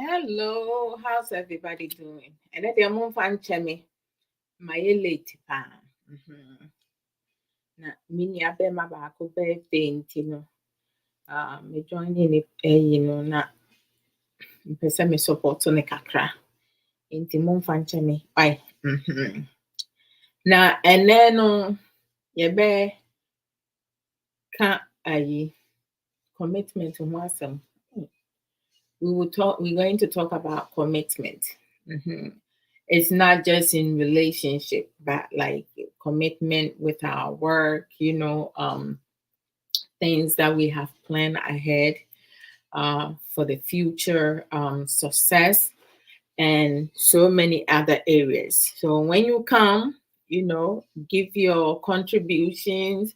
Hello, how's everybody doing? And then the mom fan chemi, my late pa. Na mini abe ma ba ko birthday no. Me joining it na mpesa me support ne kakra. Inti mom fan chemi. Bye. Na ene no ye be ka ayi commitment ho asem. We're going to talk about commitment. It's not just in relationship, but like commitment with our work, things that we have planned ahead for the future success and so many other areas. So when you come, give your contributions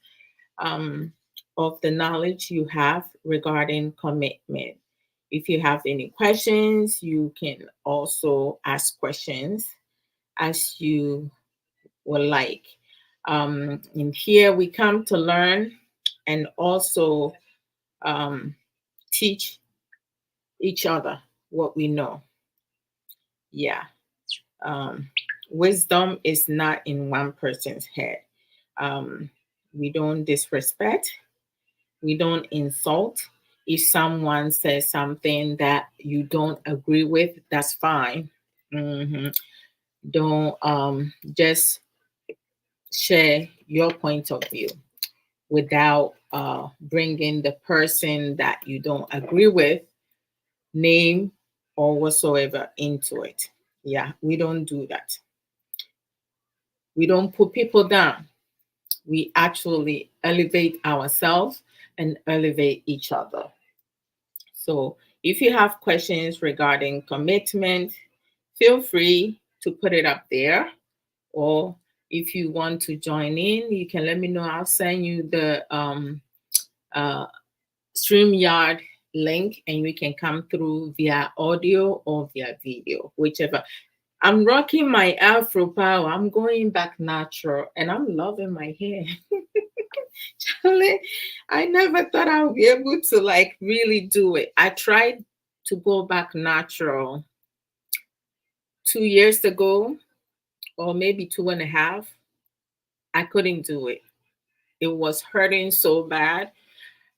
of the knowledge you have regarding commitment. If you have any questions, you can also ask questions as you would like. In here, we come to learn and also um, teach each other what we know. Yeah. Um, Wisdom is not in one person's head. Um, we don't disrespect, we don't insult. If someone says something that you don't agree with, that's fine. hmm Don't just share your point of view without bringing the person that you don't agree with, name or whatsoever into it. Yeah, we don't do that. We don't put people down. We actually elevate ourselves and elevate each other. So if you have questions regarding commitment, feel free to put it up there. Or if you want to join in, you can let me know. I'll send you the uh, StreamYard link and we can come through via audio or via video, whichever. I'm rocking my Afro power. I'm going back natural and I'm loving my hair. Charlie, I never thought I would be able to like really do it. I tried to go back natural 2 years ago, or maybe two and a half. I couldn't do it. It was hurting so bad.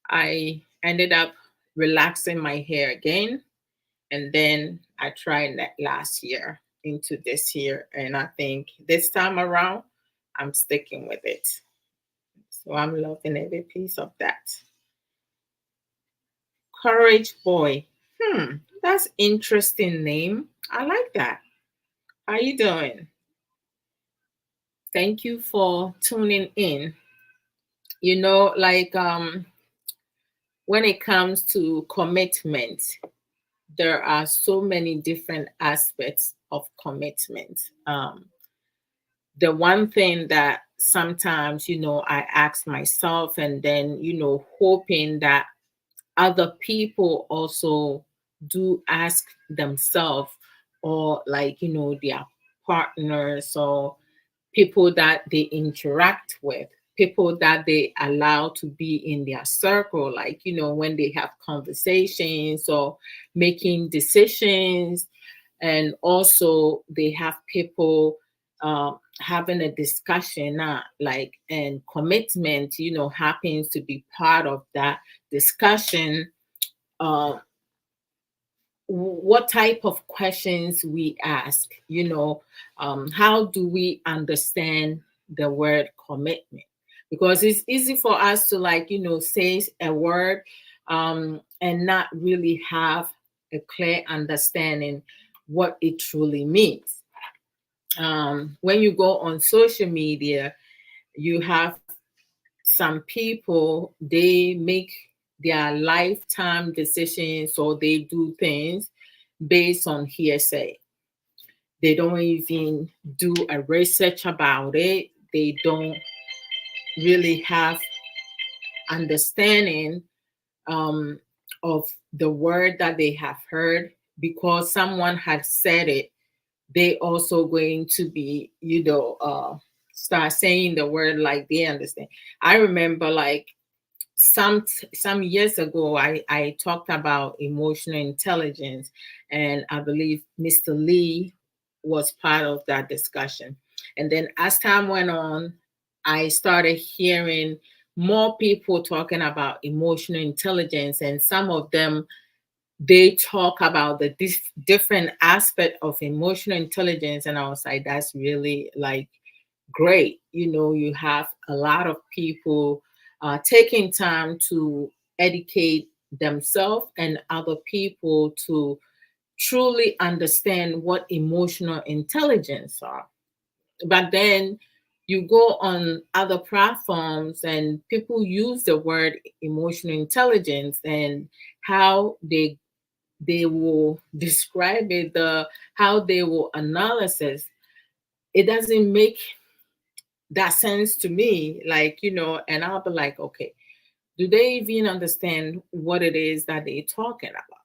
I ended up relaxing my hair again. And then I tried that last year into this year. And I think this time around, I'm sticking with it. So I'm loving every piece of that. Courage Boy. That's interesting name. I like that. How you doing? Thank you for tuning in. When it comes to commitment, there are so many different aspects of commitment. The one thing that sometimes, I ask myself and then, hoping that other people also do ask themselves, or like, their partners or people that they interact with, people that they allow to be in their circle, like, when they have conversations or making decisions. And also, they have people having a discussion, and commitment, happens to be part of that discussion. Uh, what type of questions we ask, how do we understand the word commitment? Because it's easy for us to like, say a word and not really have a clear understanding what it truly means. When you go on social media, you have some people, they make their lifetime decisions or they do things based on hearsay. They don't even do a research about it. They don't really have understanding um, of the word that they have heard, because someone had said it. They also going to be, start saying the word like they understand. I remember like some years ago, I talked about emotional intelligence, and I believe Mr. Lee was part of that discussion. And then as time went on, I started hearing more people talking about emotional intelligence, and some of them, they talk about the different aspect of emotional intelligence, and I was like, that's really like great. You have a lot of people taking time to educate themselves and other people to truly understand what emotional intelligence are. But then you go on other platforms and people use the word emotional intelligence, and how they will describe it, how they will analysis it doesn't make that sense to me. Like, and I'll be like, okay, do they even understand what it is that they're talking about?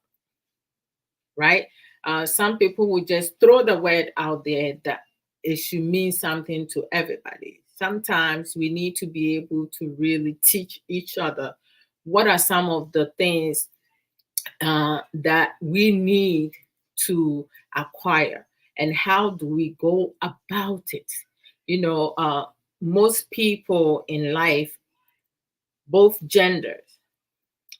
Right? Some people will just throw the word out there that it should mean something to everybody. Sometimes we need to be able to really teach each other what are some of the things that we need to acquire, and how do we go about it. Most people in life, both genders,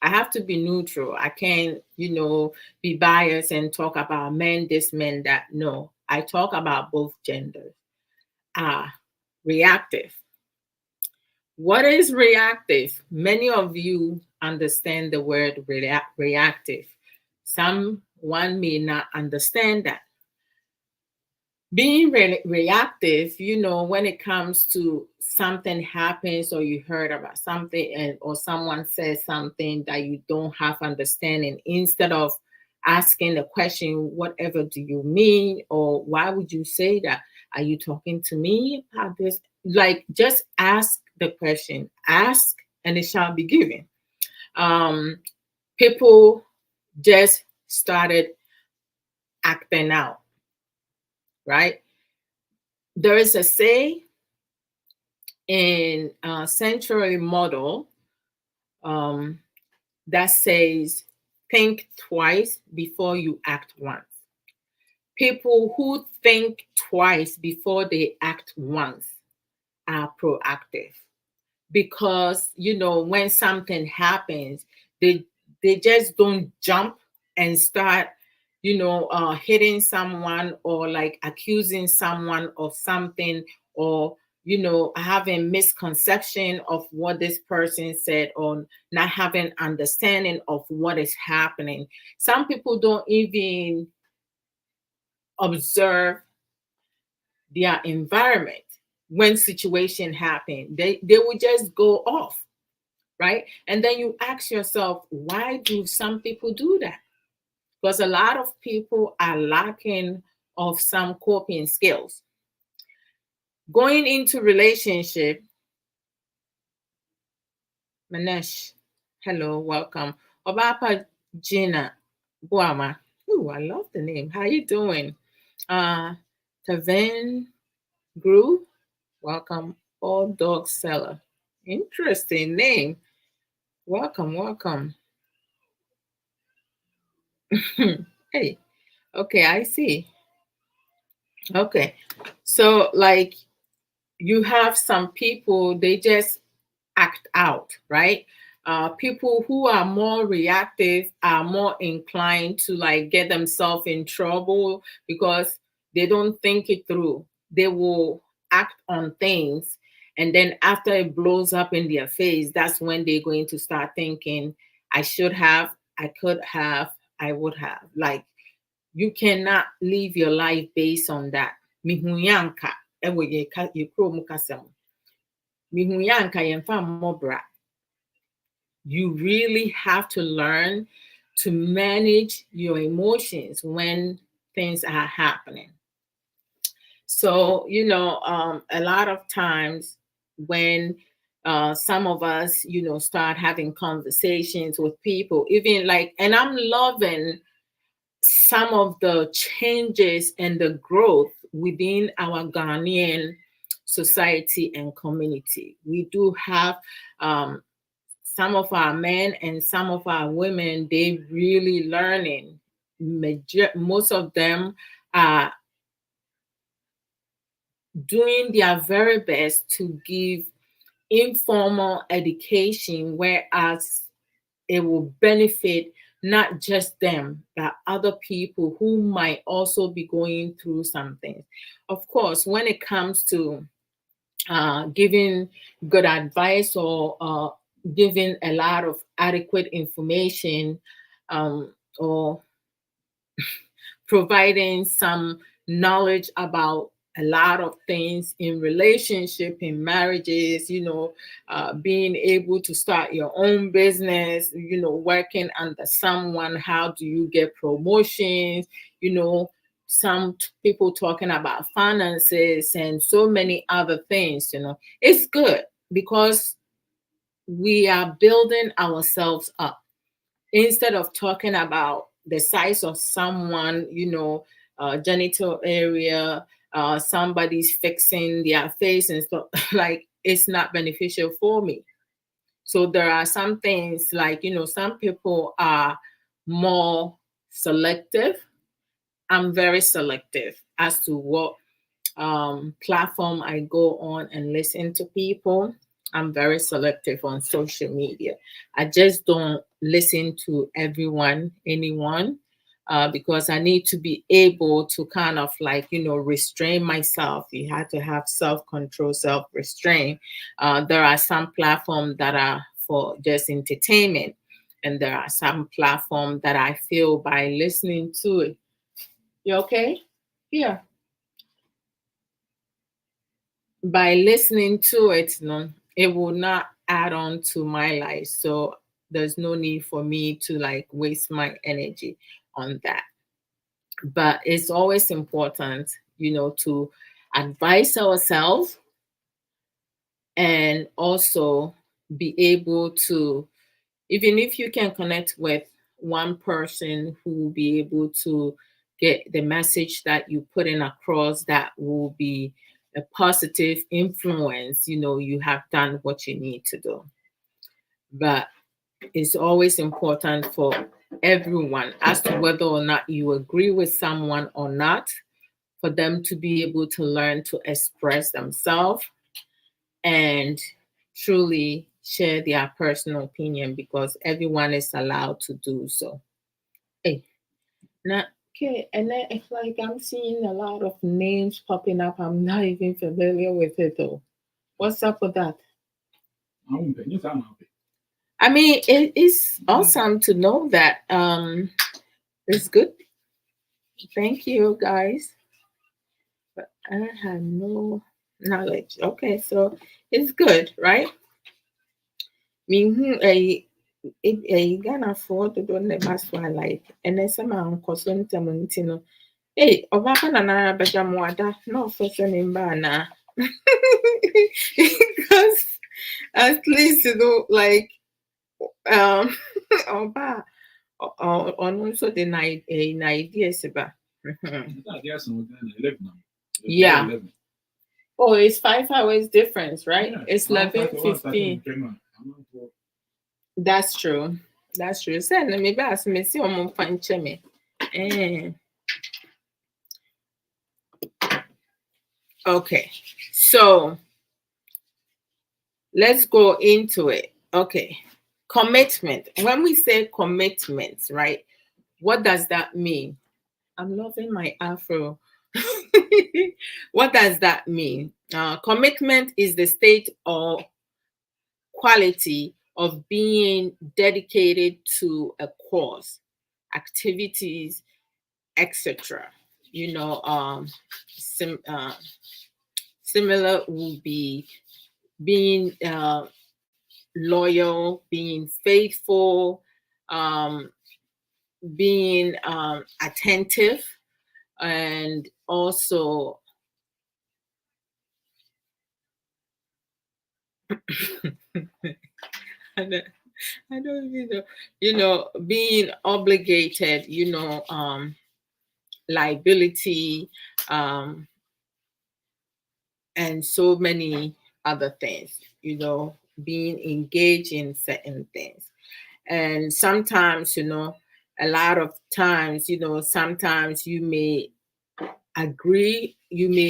I have to be neutral. I can't, be biased and talk about men this, men that. No, I talk about both genders are reactive. What is reactive? Many of you understand the word reactive. Someone may not understand that. Being reactive, when it comes to something happens, or you heard about something, and or someone says something that you don't have understanding, instead of asking the question, whatever do you mean, or why would you say that? Are you talking to me about this? Like, just ask the question. Ask, and it shall be given. People just started acting out, right? There is a say in century model um, that says, think twice before you act once. People who think twice before they act once are proactive, because when something happens, they they just don't jump and start hitting someone, or like accusing someone of something, or having misconception of what this person said, or not having understanding of what is happening. Some people don't even observe their environment. When situation happen, they will just go off, right? And then you ask yourself, why do some people do that? Because a lot of people are lacking of some coping skills. Going into relationship, Manesh, hello, welcome. Obapa Gina Buama. Ooh, I love the name. How you doing? Uh Taven Gru, welcome. All dog seller. Interesting name. Welcome, welcome. Hey, okay, I see. Okay. So, like, you have some people, they just act out, right? People who are more reactive are more inclined to like get themselves in trouble because they don't think it through. They will act on things, and then after it blows up in their face, that's when they're going to start thinking, I should have, I could have, I would have. Like, you cannot live your life based on that. Mihuyanka, ewe ye kurom kasem. Mihuyanka yemfa mobra. You really have to learn to manage your emotions when things are happening. So, a lot of times when some of us, start having conversations with people, even like, and I'm loving some of the changes and the growth within our Ghanaian society and community. We do have um, some of our men and some of our women, they really learning. Most of them are doing their very best to give informal education, whereas it will benefit not just them, but other people who might also be going through something. Of course, when it comes to giving good advice or giving a lot of adequate information, or providing some knowledge about a lot of things in relationship, in marriages, being able to start your own business, working under someone, how do you get promotions, some people talking about finances and so many other things. It's good because we are building ourselves up instead of talking about the size of someone, genital area, somebody's fixing their face and stuff. Like, it's not beneficial for me. So there are some things like, some people are more selective. I'm very selective as to what platform I go on and listen to people. I'm very selective on social media. I just don't listen to anyone, because I need to be able to kind of like, restrain myself. You have to have self control, self restraint. There are some platforms that are for just entertainment, and there are some platforms that I feel by listening to it. You okay? Yeah. By listening to it, it will not add on to my life. So there's no need for me to like waste my energy on that. But it's always important, to advise ourselves and also be able to, even if you can connect with one person who will be able to get the message that you put in across, that will be a positive influence, you have done what you need to do. But it's always important for everyone, as to whether or not you agree with someone or not, for them to be able to learn to express themselves and truly share their personal opinion, because everyone is allowed to do so. Hey, now, okay, and then it's like I'm seeing a lot of names popping up. I'm not even familiar with it though. What's up with that? I mean, it is awesome to know that. It's good. Thank you, guys. But I have no knowledge. Okay, so it's good, right? Mean, a Ghana for the don't never like, and then some uncle Tino. Hey, Obaka na Bajamwada, no fashion in Bana. Because at least, like, um, Oba, on also the night, an idea, Seba. Yeah. Oh, it's 5 hours difference, right? It's 11:15. That's true. That's true. Send maybe ask me see on punch me. Eh. Okay. So let's go into it. Okay. Commitment. When we say commitment, right? What does that mean? I'm loving my afro. What does that mean? Commitment is the state or quality of being dedicated to a cause, activities, etc. You know, similar would be being loyal, being faithful, um, being attentive, and also I don't, I don't even know, being obligated, liability, um, and so many other things, being engaged in certain things. And sometimes, a lot of times, sometimes you may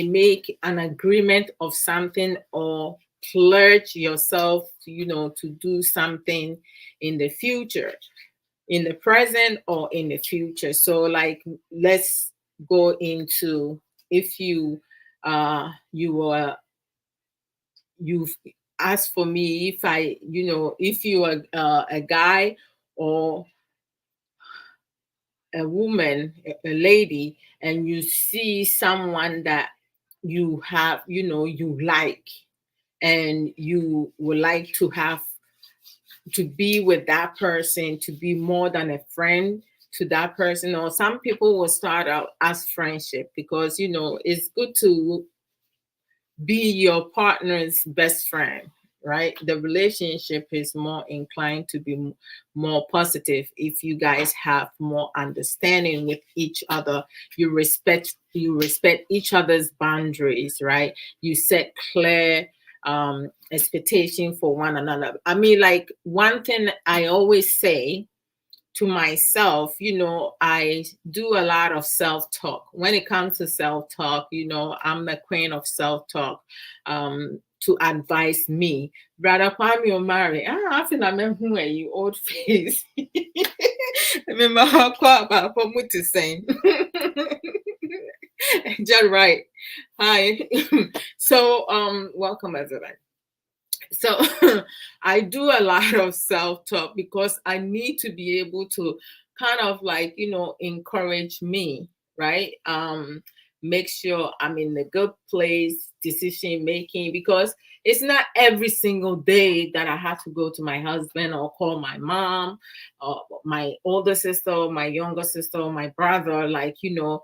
make an agreement of something or pledge yourself, to do something in the future, in the present or in the future. So like, let's go into, if you were you as for me, if I if you are a guy or a woman, a lady, and you see someone that you have, you like, and you would like to be with that person, to be more than a friend to that person. Or some people will start out as friendship, because it's good to be your partner's best friend, right? The relationship is more inclined to be more positive if you guys have more understanding with each other. You respect each other's boundaries, right? You set clear expectation for one another. I mean, like, one thing I always say to myself, I do a lot of self talk. When it comes to self talk, I'm a queen of self talk. To advise me, brother Kwame Omari, I feel I'm who are you, old face. Remember how about what to say? Just right. Hi. So, welcome everyone. So I do a lot of self-talk because I need to be able to kind of like, encourage me, right? Make sure I'm in a good place, decision making, because it's not every single day that I have to go to my husband or call my mom or my older sister or my younger sister or my brother, like, to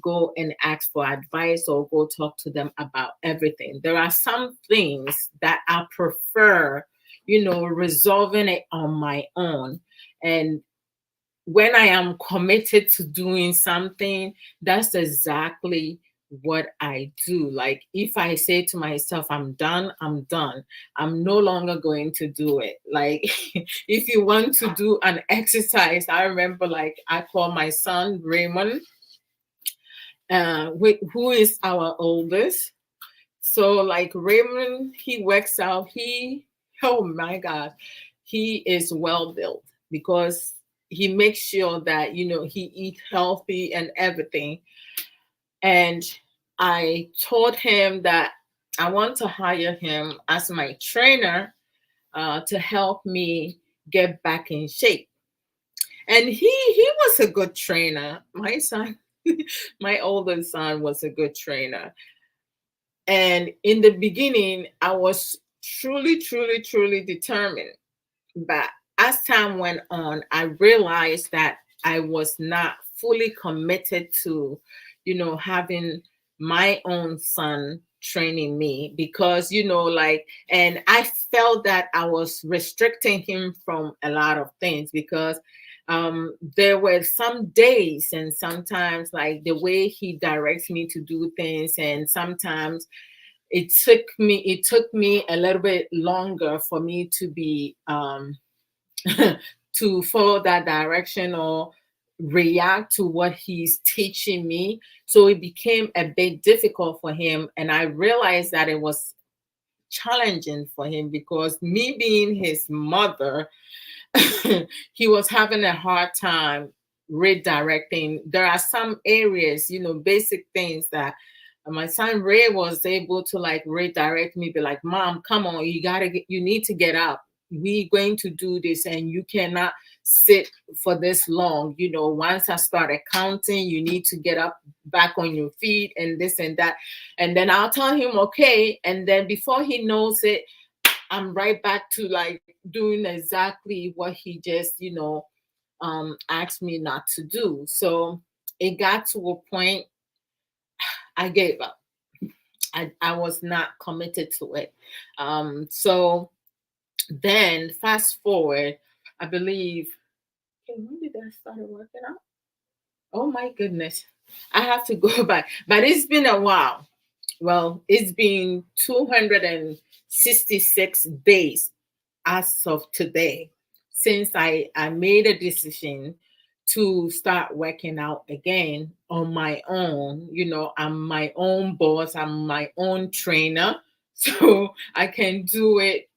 go and ask for advice or go talk to them about everything. There are some things that I prefer, resolving it on my own. And when I am committed to doing something, that's exactly what I do. Like, if I say to myself, I'm done, I'm done. I'm no longer going to do it. Like, if you want to do an exercise, I remember, like, I call my son Raymond, who is our oldest. So, like, Raymond, he works out. Oh my God, he is well built, because he makes sure that, he eat healthy and everything. And I told him that I want to hire him as my trainer, to help me get back in shape. And he was a good trainer. My son, my oldest son, was a good trainer. And in the beginning, I was truly, truly, truly determined. But as time went on, I realized that I was not fully committed to, having my own son training me, because, like, and I felt that I was restricting him from a lot of things, because there were some days and sometimes, like, the way he directs me to do things, and sometimes it took me a little bit longer for me to be to follow that direction or react to what he's teaching me. So it became a bit difficult for him. And I realized that it was challenging for him, because me being his mother, he was having a hard time redirecting. There are some areas, basic things that my son Ray was able to, like, redirect me, be like, Mom, come on, you need to get up. We going to do this, and you cannot sit for this long. Once I started counting, you need to get up back on your feet, and this and that. And then I'll tell him, okay. And then before he knows it, I'm right back to, like, doing exactly what he just, asked me not to do. So it got to a point I gave up. I was not committed to it. So then fast forward, I believe, okay, when did I start working out? Oh my goodness. I have to go back. But it's been a while. well, it's been 266 days as of today since I made a decision to start working out again on my own. I'm my own boss, I'm my own trainer. So I can do it,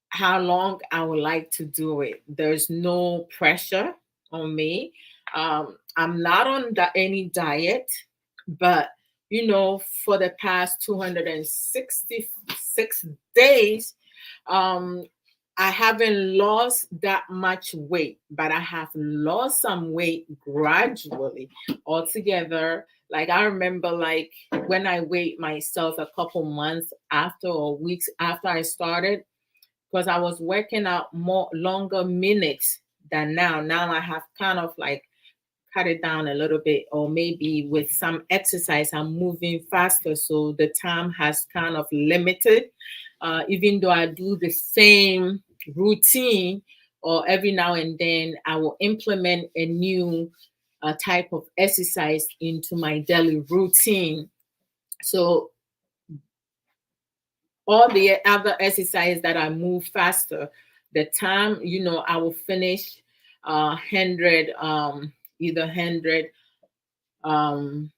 how long I would like to do it. There's no pressure on me. I'm not on any diet, but for the past 266 days, um, I haven't lost that much weight, but I have lost some weight gradually altogether. Like I remember, like when I weighed myself a couple months after or weeks after I started, because I was working out more longer minutes than now. Now I have kind of like cut it down a little bit, or maybe with some exercise, I'm moving faster. So the time has kind of limited. Even though I do the same routine, or every now and then I will implement a new type of exercise into my daily routine. So all the other exercise that I move faster, the time, I will finish 100, either 100 um,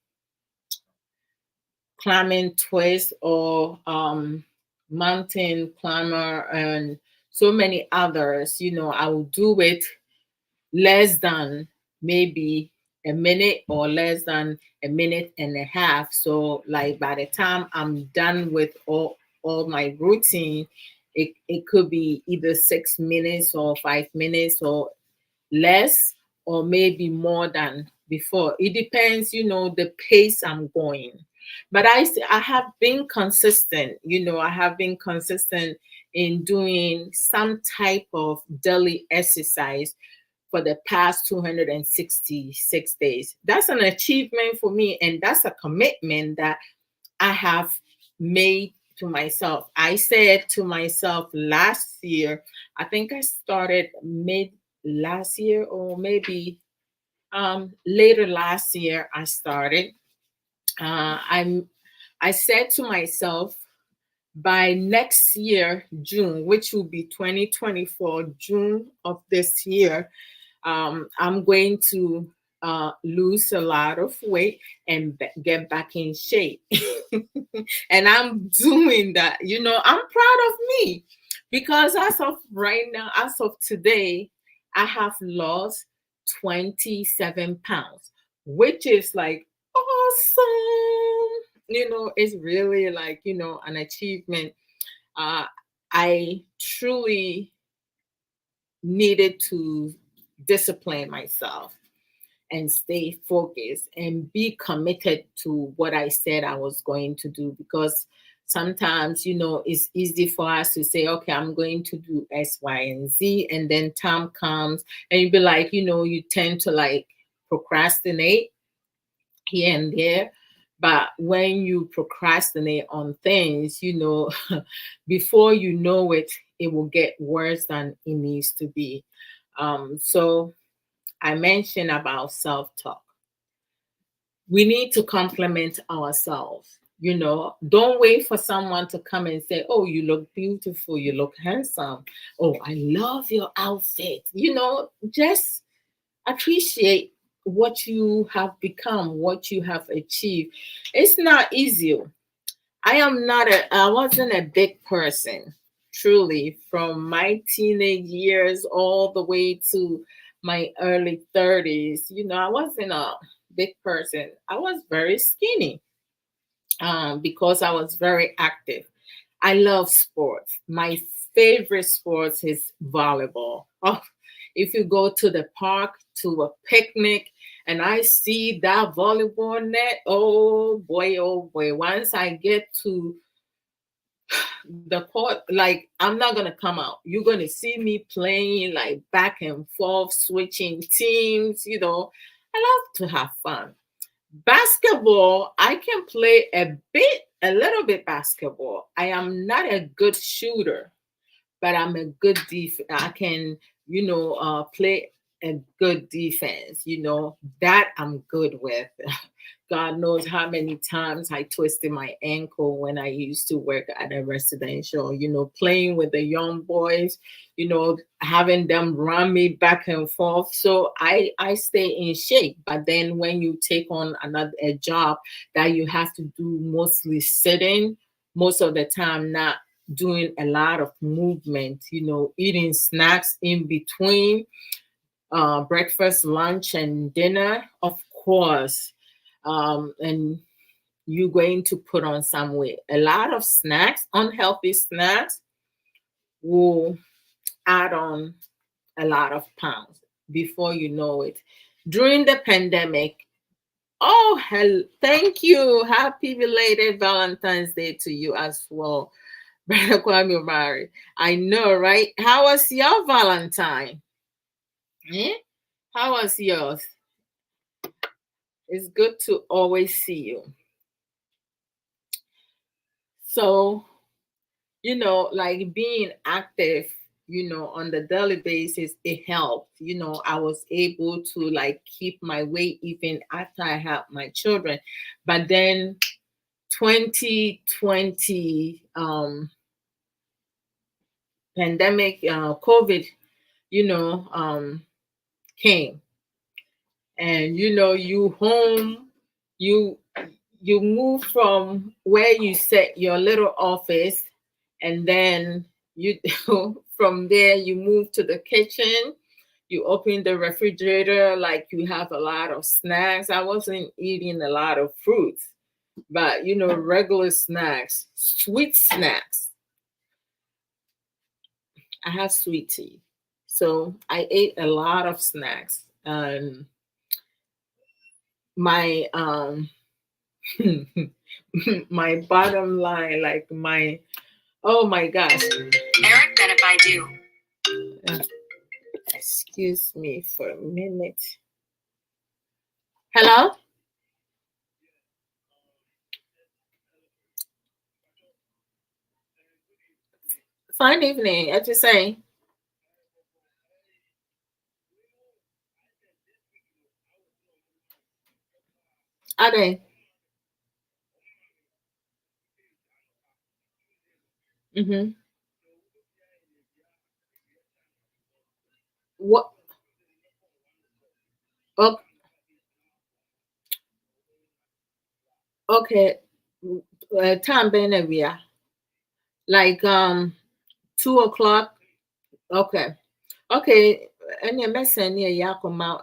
climbing twist or mountain climber and so many others. I will do it less than maybe a minute or less than a minute and a half. So like by the time I'm done with all my routine, it could be either 6 minutes or 5 minutes or less, or maybe more than before. It depends, the pace I'm going. But I have been consistent. I have been consistent in doing some type of daily exercise for the past 266 days. That's an achievement for me, and that's a commitment that I have made to myself. I said to myself last year, I think I started mid last year, or maybe later last year I started. I said to myself, by next year, June, which will be 2024, June of this year, I'm going to lose a lot of weight and get back in shape. And I'm doing that. I'm proud of me, because as of right now, as of today, I have lost 27 pounds, which is like awesome. It's really like, an achievement. Uh, I truly needed to discipline myself and stay focused and be committed to what I said I was going to do, because sometimes, it's easy for us to say, okay, I'm going to do X, Y, and Z. And then time comes and you be like, you tend to like procrastinate here and there. But when you procrastinate on things, before you know it, it will get worse than it needs to be. So I mentioned about self talk. We need to compliment ourselves. Don't wait for someone to come and say, oh, you look beautiful, you look handsome. Oh, I love your outfit. Just appreciate what you have become, what you have achieved. It's not easy. I wasn't a big person, truly, from my teenage years all the way to my early 30s. I wasn't a big person. I was very skinny, because I was very active. I love sports. My favorite sports is volleyball. Oh, if you go to the park to a picnic and I see that volleyball net, oh boy, oh boy. Once I get to the court, like I'm not gonna come out. You're gonna see me playing like back and forth, switching teams. I love to have fun. Basketball, I can play a little bit basketball. I am not a good shooter, but I'm a good I can, play a good defense. That I'm good with. God knows how many times I twisted my ankle when I used to work at a residential, playing with the young boys, having them run me back and forth. So I stay in shape. But then when you take on a job that you have to do mostly sitting, most of the time not doing a lot of movement, eating snacks in between breakfast, lunch, and dinner, of course. And you're going to put on some weight. A lot of snacks, unhealthy snacks, will add on a lot of pounds before you know it. During the pandemic, oh, hell, thank you. Happy belated Valentine's Day to you as well, Brother Kwame Omari. I know, right? How was your Valentine? Eh? How was yours? It's good to always see you. So, like being active, on the daily basis, it helped. I was able to like keep my weight even after I had my children. But then 2020 pandemic, COVID, you know, um, came, and you home, you you move from where you set your little office, and then you from there you move to the kitchen. You open the refrigerator, like you have a lot of snacks. I wasn't eating a lot of fruits, but regular snacks, sweet snacks. I have sweet tea, so I ate a lot of snacks. And my my bottom line, like my oh my gosh. Eric, then if I do. Excuse me for a minute. Hello? Fine evening. What you saying? Are they? Mm-hmm. What? Oh, okay. Time being we are like 2 o'clock. Okay. Okay. And your message near Yakoma,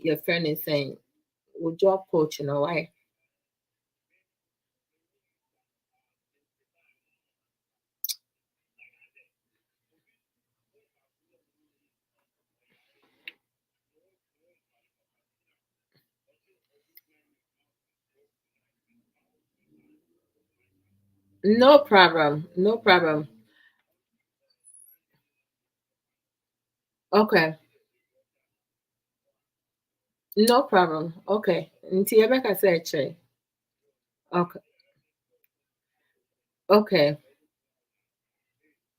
your friend is saying, "Well, job coach, why?" No problem. No problem. Okay. No problem. Okay. Until Rebecca said, "Che." Okay. Okay.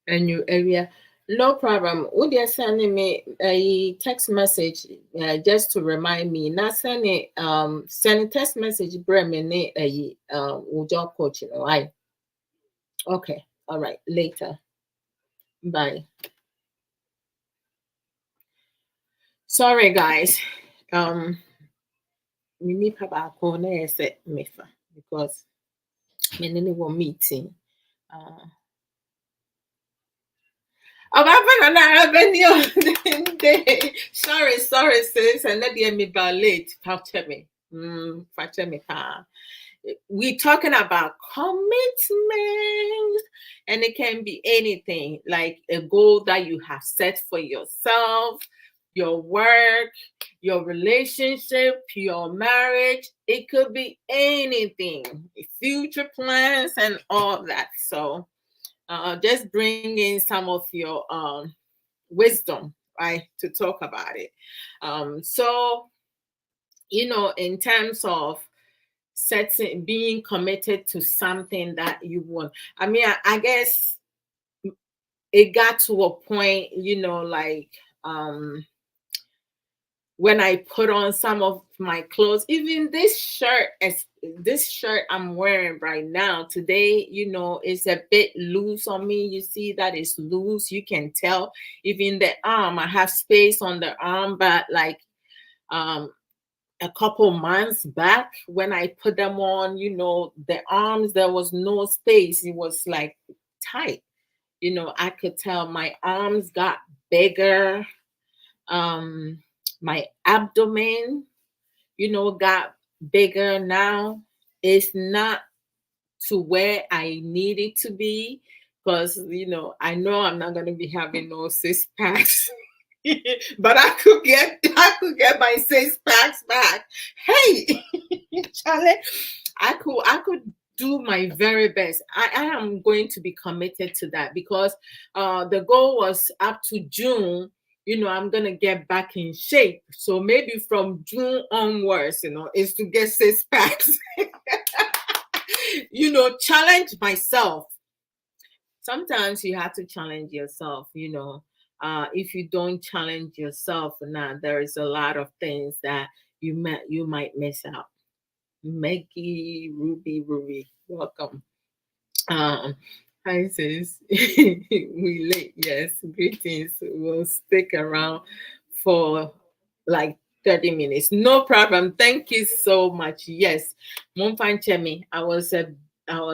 And your area. No problem. Would you send me a text message just to remind me? Not send a text message bring me a job coach, I okay. All right. Later. Bye. Sorry guys. Um we need about corner mefa because many were meeting. Uh Ababa na avenue day. Sorry, sis. And let me be late. Factor me. Factor me. We talking about commitment, and it can be anything like a goal that you have set for yourself, your work, your relationship, your marriage. It could be anything, future plans and all that. So just bring in some of your wisdom, right, to talk about it. So in terms of setting, being committed to something that you want. I mean, I guess it got to a point, like when I put on some of my clothes, even this shirt I'm wearing right now today, it's a bit loose on me. You see that it's loose. You can tell. Even the arm, I have space on the arm, but like um a couple months back when I put them on, the arms, there was no space. It was like tight. I could tell my arms got bigger. Um, my abdomen, got bigger now. It's not to where I need it to be because, I know I'm not going to be having no six packs. But I could get my six packs back. Hey, Charlie, I could do my very best. I am going to be committed to that because the goal was up to June. I'm gonna get back in shape. So maybe from June onwards, is to get six packs. Challenge myself. Sometimes you have to challenge yourself. If you don't challenge yourself now, there is a lot of things that you might miss out. Maggie, Ruby, welcome. Hi sis. We late, yes. Greetings. We'll stick around for like 30 minutes. No problem. Thank you so much. Yes. Mumfan Chemi. I was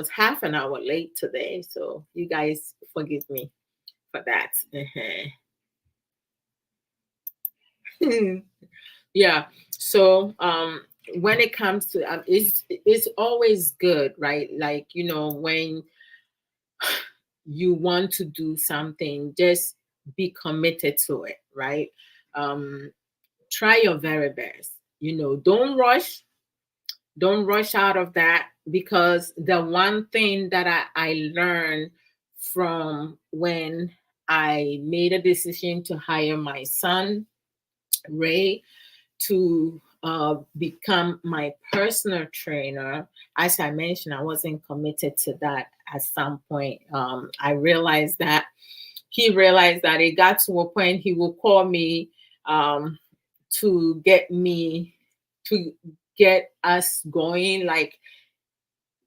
half an hour late today, so you guys forgive me for that. Yeah. So when it comes to it's always good, right? Like, when you want to do something, just be committed to it, right? um Try your very best. Don't rush out of that, because the one thing that I learned from when I made a decision to hire my son Ray to become my personal trainer. As I mentioned, I wasn't committed to that at some point. I realized that he realized that it got to a point he will call me um, to to get us going. Like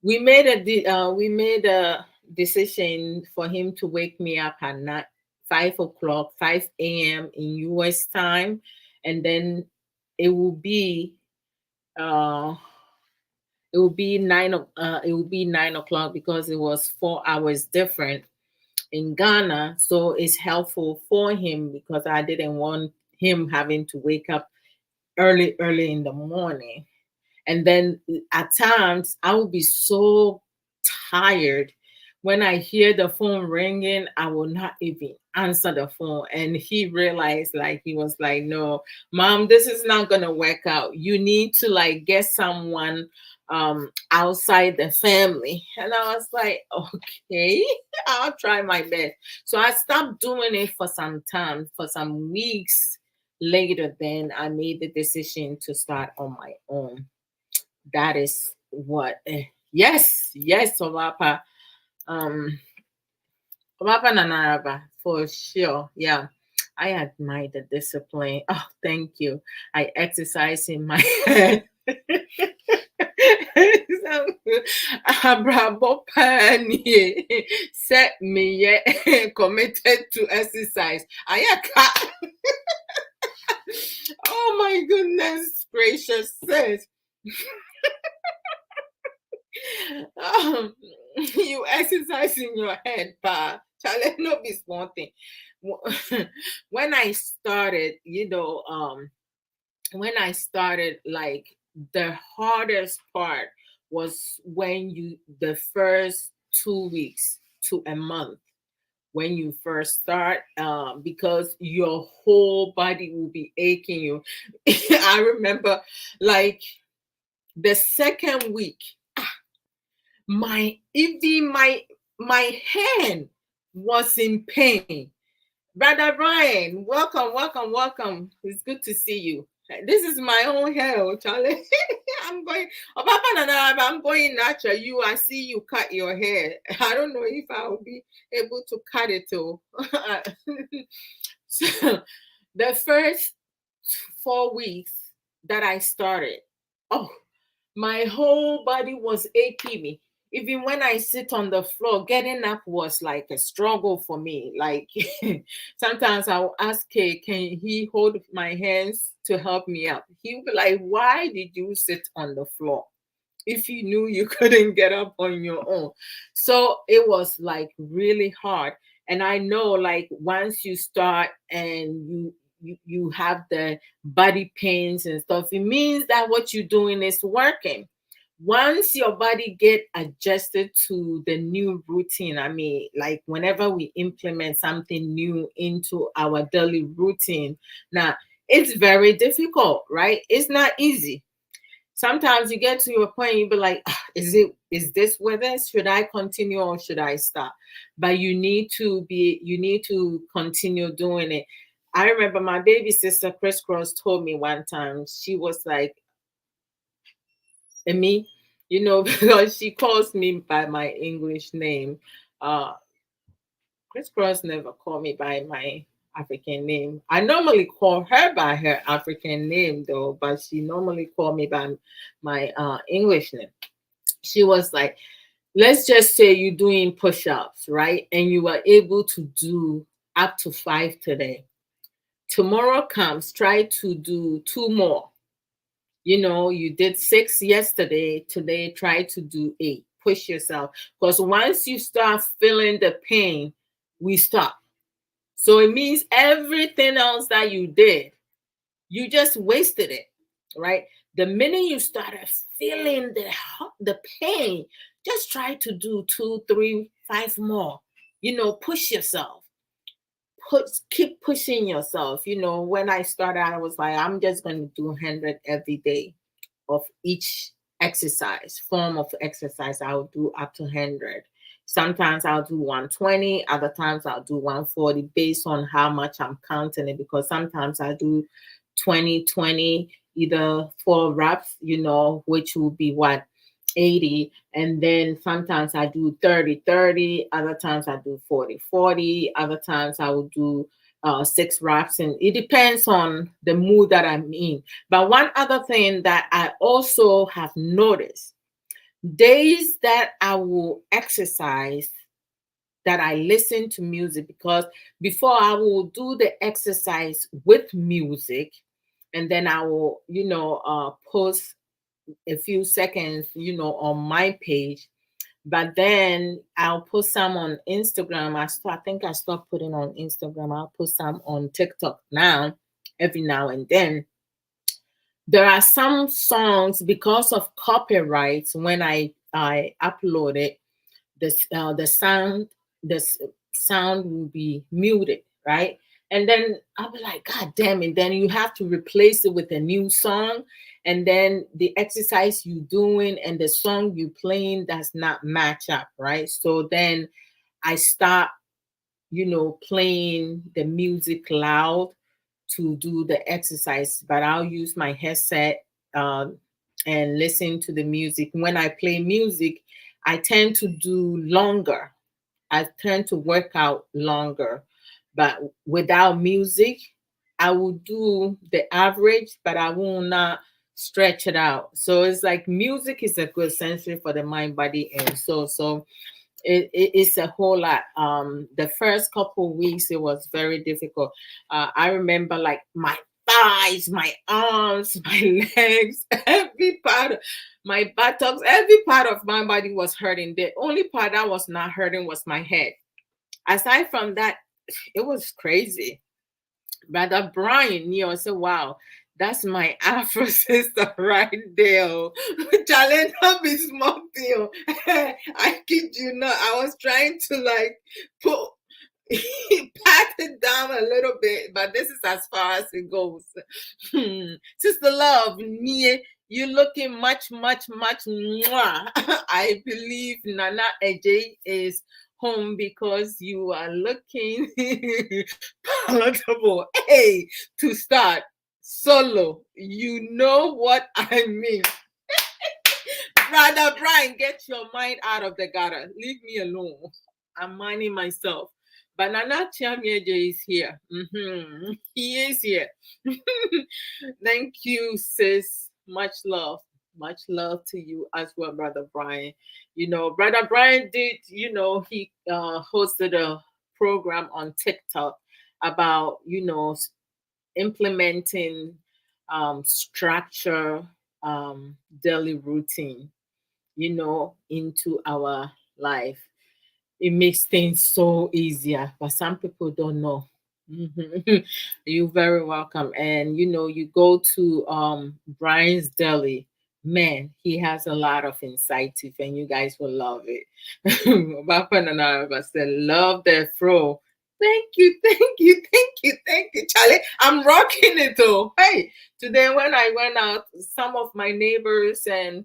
we made a decision for him to wake me up at night, 5 o'clock, 5 a.m. in U.S. time, and then it will be uh it will be 9 o'clock because it was 4 hours different in Ghana. So it's helpful for him because I didn't want him having to wake up early in the morning. And then at times I will be so tired. When I hear the phone ringing, I will not even answer the phone. And he realized, like, he was like, no, mom, this is not going to work out. You need to, like, get someone outside the family. And I was like, okay, I'll try my best. So I stopped doing it for some time, for some weeks later. Then I made the decision to start on my own. That is what yes, Obapa. Obapa Nanaraba, for sure. Yeah. I admire the discipline. Oh, thank you. I exercise in my head. Abrabo Pani set me committed to exercise. Ayaka. Oh my goodness gracious sis. um, you exercise in your head, pa. Challenge no be small thing. When I started, when I started, like, the hardest part was when the first 2 weeks to a month when you first start, because your whole body will be aching you. I remember, like, the second week, my hand was in pain. Brother Ryan, welcome, welcome, welcome. It's good to see you. This is my own hair, oh, Charlie. I'm going. Oh, Papa Nana, I'm going natural. I see you cut your hair. I don't know if I will be able to cut it too. So, the first 4 weeks that I started, oh, my whole body was aching me. Even when I sit on the floor, getting up was like a struggle for me. Like sometimes I'll ask Kay, can he hold my hands to help me up? He'll be like, why did you sit on the floor if you knew you couldn't get up on your own? So it was like really hard. And I know, like, once you start and you have the body pains and stuff, it means that what you're doing is working. Once your body get adjusted to the new routine, I mean, like whenever we implement something new into our daily routine, now it's very difficult, right? It's not easy. Sometimes you get to your point, you be like, "Ah, is this with it? Should I continue or should I stop?" But you need to continue doing it. I remember my baby sister Chris Cross told me one time, she was like, and me, because she calls me by my English name. Uh, Chris Cross never called me by my African name. I normally call her by her African name though, but she normally called me by my English name. She was like, let's just say you're doing push-ups, right? And you are able to do up to 5 today. Tomorrow comes, try to do 2 more. You did 6 yesterday, today try to do 8. Push yourself. Because once you start feeling the pain, we stop. So it means everything else that you did, you just wasted it, right? The minute you started feeling the pain, just try to do 2, 3, 5 more. Push yourself. Keep pushing yourself. When I started, I was like, I'm just going to do 100 every day of each form of exercise. I'll do up to 100. Sometimes I'll do 120, other times I'll do 140 based on how much I'm counting it, because sometimes I do 20, 20, either 4 reps, which will be what, 80. And then sometimes I do 30, 30. Other times I do 40, 40. Other times I will do 6 reps. And it depends on the mood that I'm in. But one other thing that I also have noticed, days that I will exercise, that I listen to music, because before I will do the exercise with music, and then I will, post a few seconds, on my page. But then I'll put some on Instagram. I think I stopped putting on Instagram. I'll put some on TikTok now, every now and then. There are some songs, because of copyrights, when I upload it, the sound will be muted, right? And then I'll be like, God damn it. Then you have to replace it with a new song. And then the exercise you doing and the song you playing does not match up, right? So then I start, playing the music loud to do the exercise, but I'll use my headset and listen to the music. When I play music, I tend to do longer. I tend to work out longer. But without music, I will do the average, but I will not stretch it out. So it's like music is a good sensory for the mind, body, and soul. So it's a whole lot. The first couple weeks it was very difficult. I remember, like, my thighs, my arms, my legs, every part, my buttocks, every part of my body was hurting. The only part that was not hurting was my head. Aside from that, it was crazy. Brother Brian, said, wow, that's my Afro sister right there. Oh. Challenge not be small deal. I kid you not. I was trying to like put pat it down a little bit, but this is as far as it goes. Sister Love, you looking much, much, much mwah. I believe Nana AJ is home because you are looking palatable. Hey, to start solo, you know what I mean. Brother Brian, get your mind out of the gutter. Leave me alone. I'm minding myself. But Nana Chiamiejo is here. He is here. Thank you, sis. Much love. Much love to you as well, Brother Brian. Brother Brian did, he hosted a program on TikTok about, implementing structure, daily routine, into our life. It makes things so easier, but some people don't know. You're very welcome. And you go to Brian's Deli. Man, he has a lot of insights, and you guys will love it. Bapa and I said, love that fro. Thank you, thank you, thank you, thank you, Charlie. I'm rocking it though. Hey, today when I went out, some of my neighbors and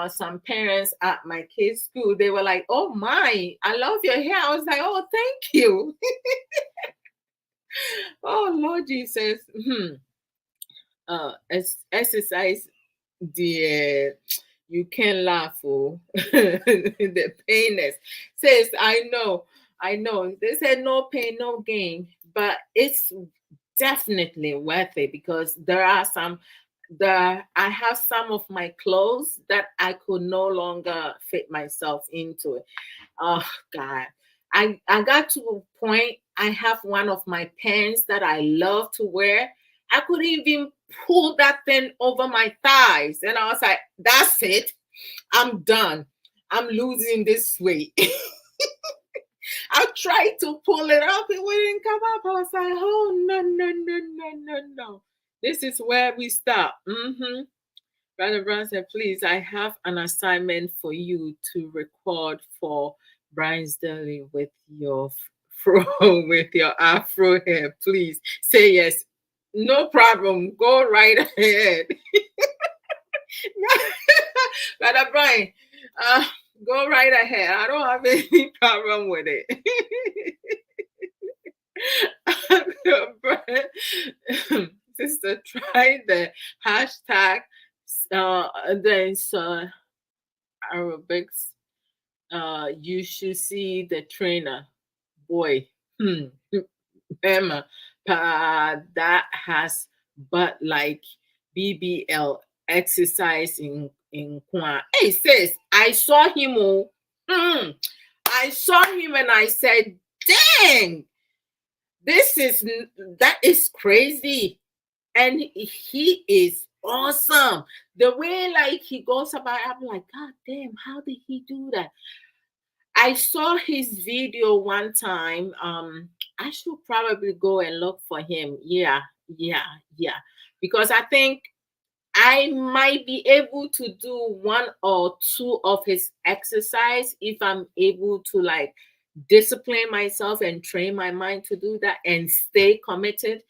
some parents at my kids' school, they were like, "Oh my, I love your hair." I was like, "Oh, thank you." Oh Lord Jesus. Exercise, dear. You can laugh, oh. The painness says, I know. They said no pain, no gain, but it's definitely worth it because I have some of my clothes that I could no longer fit myself into it. Oh God. I got to a point I have one of my pants that I love to wear. I couldn't even pull that thing over my thighs. And I was like, that's it. I'm done. I'm losing this weight. I tried to pull it up, it wouldn't come up. I was like, oh no, no, no, no, no, no. This is where we stop. Brother Brown said, please, I have an assignment for you to record for Brian's Daily with your fro, with your afro hair. Please say yes. No problem. Go right ahead. Brother Brian, go right ahead. I don't have any problem with it. Sister, try the hashtag. There's aerobics. You should see the trainer. Boy, Emma, that has but like BBL exercise in Kwan. Hey, sis, I saw him. I saw him and I said, "Dang, that is crazy." And he is awesome. The way like he goes about, I'm like, God damn, how did he do that? I saw his video one time. I should probably go and look for him. Yeah, yeah, yeah. Because I think I might be able to do one or two of his exercise if I'm able to like discipline myself and train my mind to do that and stay committed.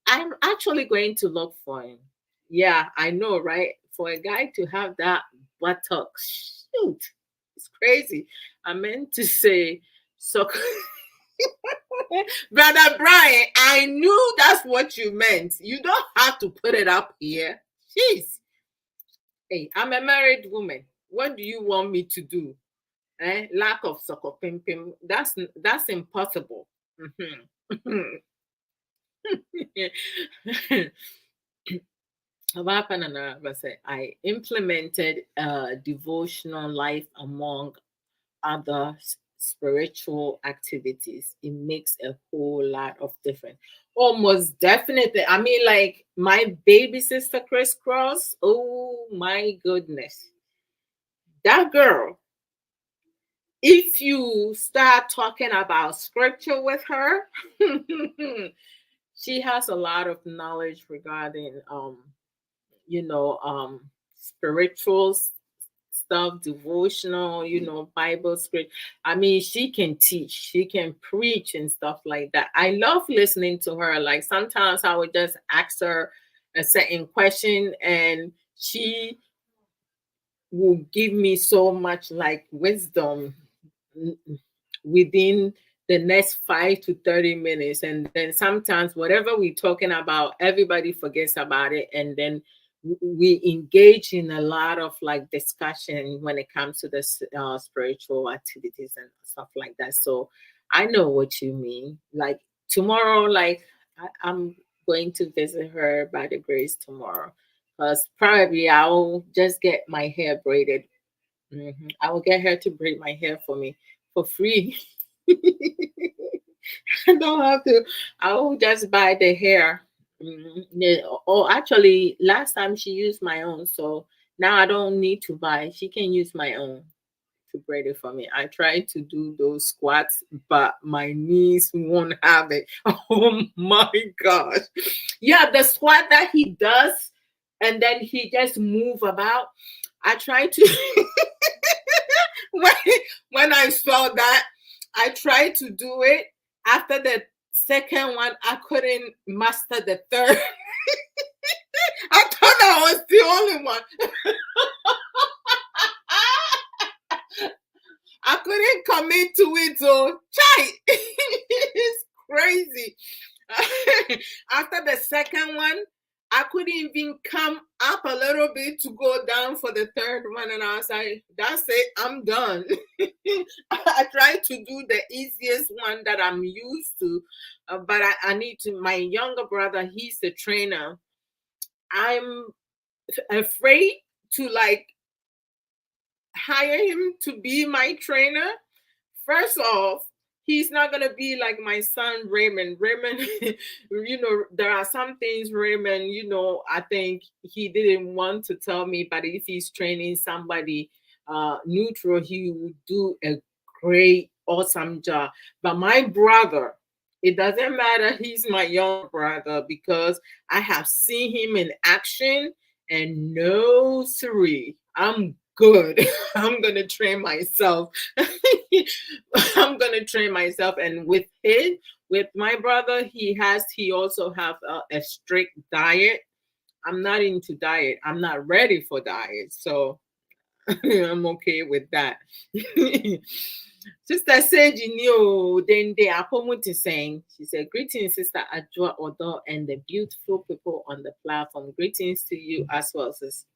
I'm actually going to look for him. Yeah, I know, right? For a guy to have that buttocks, shoot, it's crazy. I meant to say so. Brother Brian, I knew that's what you meant. You don't have to put it up here. Jeez. Hey, I'm a married woman. What do you want me to do? Lack of soko pim pim. That's impossible. Mhm. What happened on I implemented devotional life among other spiritual activities. It makes a whole lot of difference. Almost definitely. I mean, like my baby sister Crisscross. Oh my goodness. That girl, if you start talking about scripture with her, she has a lot of knowledge regarding spiritual stuff, devotional, Bible script. I mean, she can teach, she can preach and stuff like that. I love listening to her. Like sometimes I would just ask her a certain question and she will give me so much like wisdom within the next 5 to 30 minutes. And then sometimes whatever we're talking about, everybody forgets about it. And then we engage in a lot of like discussion when it comes to the spiritual activities and stuff like that. So I know what you mean. Like tomorrow, like I'm going to visit her by the grace tomorrow. Because probably I'll just get my hair braided. I will get her to braid my hair for me for free. I don't have to. I will just buy the hair. Yeah, or actually, last time she used my own, so now I don't need to buy. She can use my own to braid it for me. I tried to do those squats, but my knees won't have it. Oh my gosh. Yeah, the squat that he does, and then he just move about. I tried to when, when I saw that, I tried to do it. After the second one, I couldn't master the third. I thought I was the only one. I couldn't commit to it, so chai. It's crazy. After the second one, I couldn't even come up a little bit to go down for the third one, and I was like, "That's it, I'm done." I tried to do the easiest one that I'm used to, but I need to. My younger brother, he's the trainer. I'm afraid to like hire him to be my trainer. First off, he's not gonna be like my son Raymond. Raymond, there are some things Raymond, I think he didn't want to tell me, but if he's training somebody neutral, he would do a great, awesome job. But my brother, it doesn't matter, he's my younger brother because I have seen him in action and no siree. I'm good. I'm gonna train myself. I'm gonna train myself, and with my brother, he also have a strict diet. I'm not into diet. I'm not ready for diet, so I'm okay with that. Sister Sage knew then they are to saying, she said, "Greetings, Sister Ajua Odo, and the beautiful people on the platform. Greetings to you as well, sis."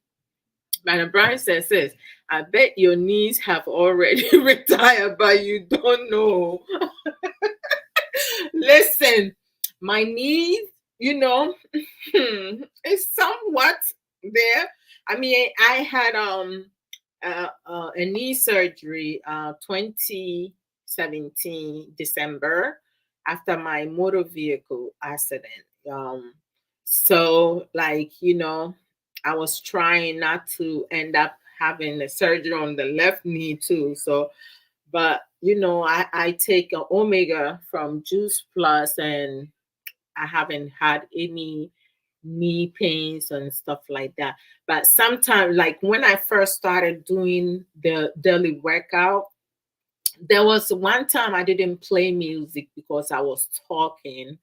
Madam Brian says, "I bet your knees have already retired, but you don't know." Listen, my knees, is somewhat there. I mean, I had a knee surgery 2017 December after my motor vehicle accident. So like, I was trying not to end up having a surgery on the left knee too. So, but I take a omega from Juice Plus, and I haven't had any knee pains and stuff like that. But sometimes, like when I first started doing the daily workout, there was one time I didn't play music because I was talking.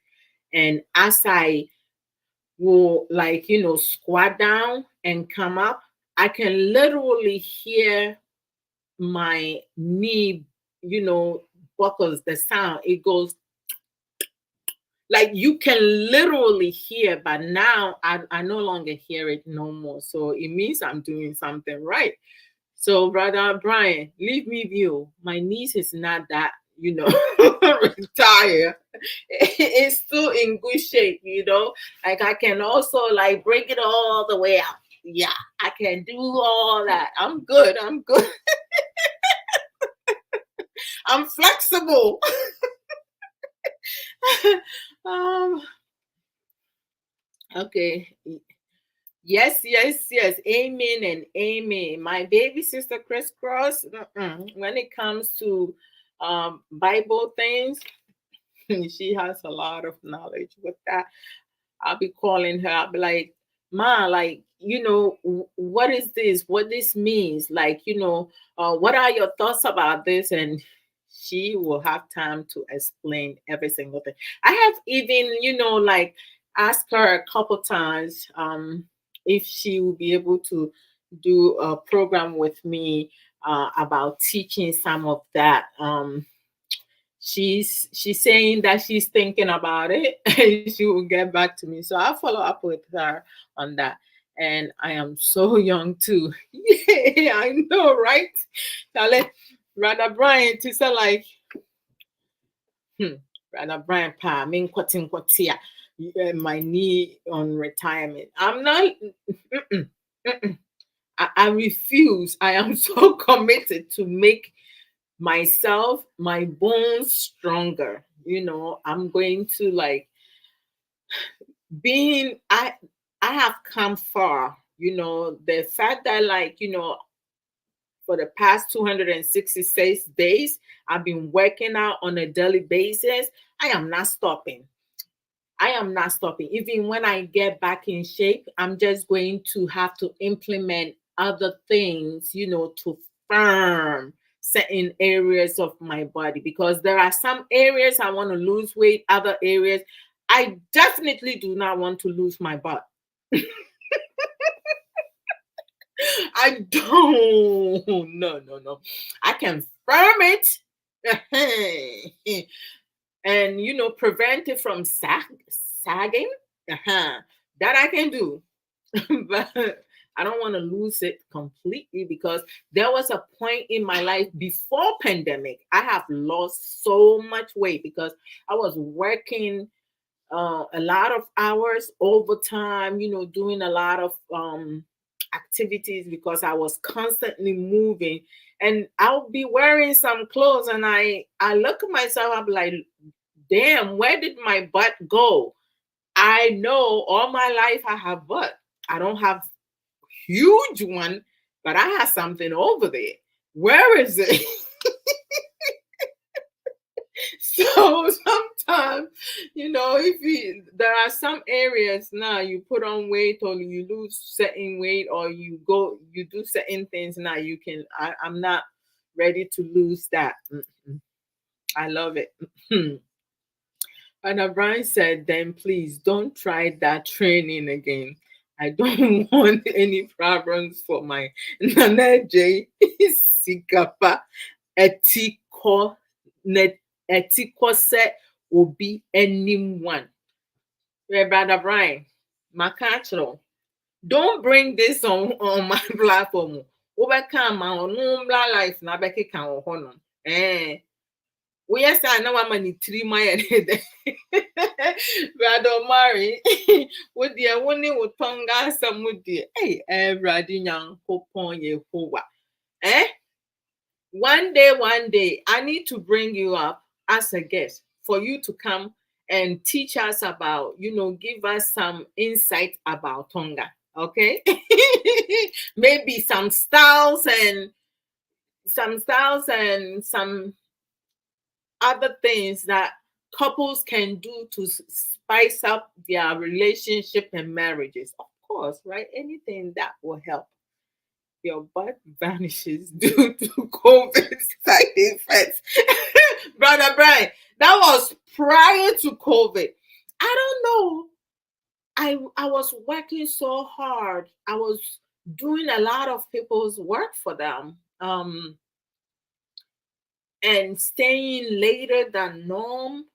And as I will, like, squat down and come up, I can literally hear my knee, buckles, the sound. It goes like you can literally hear, but now I no longer hear it no more. So it means I'm doing something right. So, Brother Brian, leave me view. My niece is not that, retired. It's still in good shape. Like I can also like break it all the way out. Yeah, I can do all that. I'm good. I'm good. I'm flexible. um, okay. Yes, yes, yes. Amen and amen. My baby sister Crisscross, when it comes to Bible things, she has a lot of knowledge with that. I'll be calling her. I'll be like, "Ma, like, what is this? What this means? Like, what are your thoughts about this?" And she will have time to explain every single thing. I have even, like asked her a couple times if she will be able to do a program with me about teaching some of that. She's saying that she's thinking about it and she will get back to me. So I'll follow up with her on that. And I am so young too. Yeah, I know, right? Charlie, Brother Brian to say like Brother Brian Pa, me nkwati nkwati my knee on retirement. I'm not. Mm-mm, mm-mm. I refuse. I am so committed to make myself, my bones stronger. I'm going to like being. I have come far. The fact that like for the past 266 days, I've been working out on a daily basis. I am not stopping. I am not stopping. Even when I get back in shape, I'm just going to have to implement other things, to firm certain areas of my body because there are some areas I want to lose weight, other areas I definitely do not want to lose my butt. I don't. No, no, no. I can firm it and prevent it from sagging. That I can do. But I don't want to lose it completely because there was a point in my life before pandemic. I have lost so much weight because I was working a lot of hours overtime, doing a lot of activities because I was constantly moving. And I'll be wearing some clothes and I look at myself, I'm like, damn, where did my butt go? I know all my life I have butt. I don't have huge one, but I have something over there. Where is it? So sometimes, if there are some areas now you put on weight or you lose certain weight or you do certain things now I'm not ready to lose that. I love it. And Brian said, then please don't try that training again. I don't want any problems for my Nana J. Sikapa etiko net etiko set will be anyone. Brother Brian, Makachro, don't bring this on my platform. Overcome my own life na beke kan ho no. Yes, I know I'm on 3 mile. Brother Mari, with the one with tonga some with the everybody young popon ye hoa. Eh? One day, I need to bring you up as a guest for you to come and teach us about, give us some insight about Tonga. Okay? Maybe some other things that couples can do to spice up their relationship and marriages. Of course, right? Anything that will help. Your butt vanishes due to COVID side effects. Brother Brian, that was prior to COVID. I don't know. I was working so hard. I was doing a lot of people's work for them. And staying later than norm.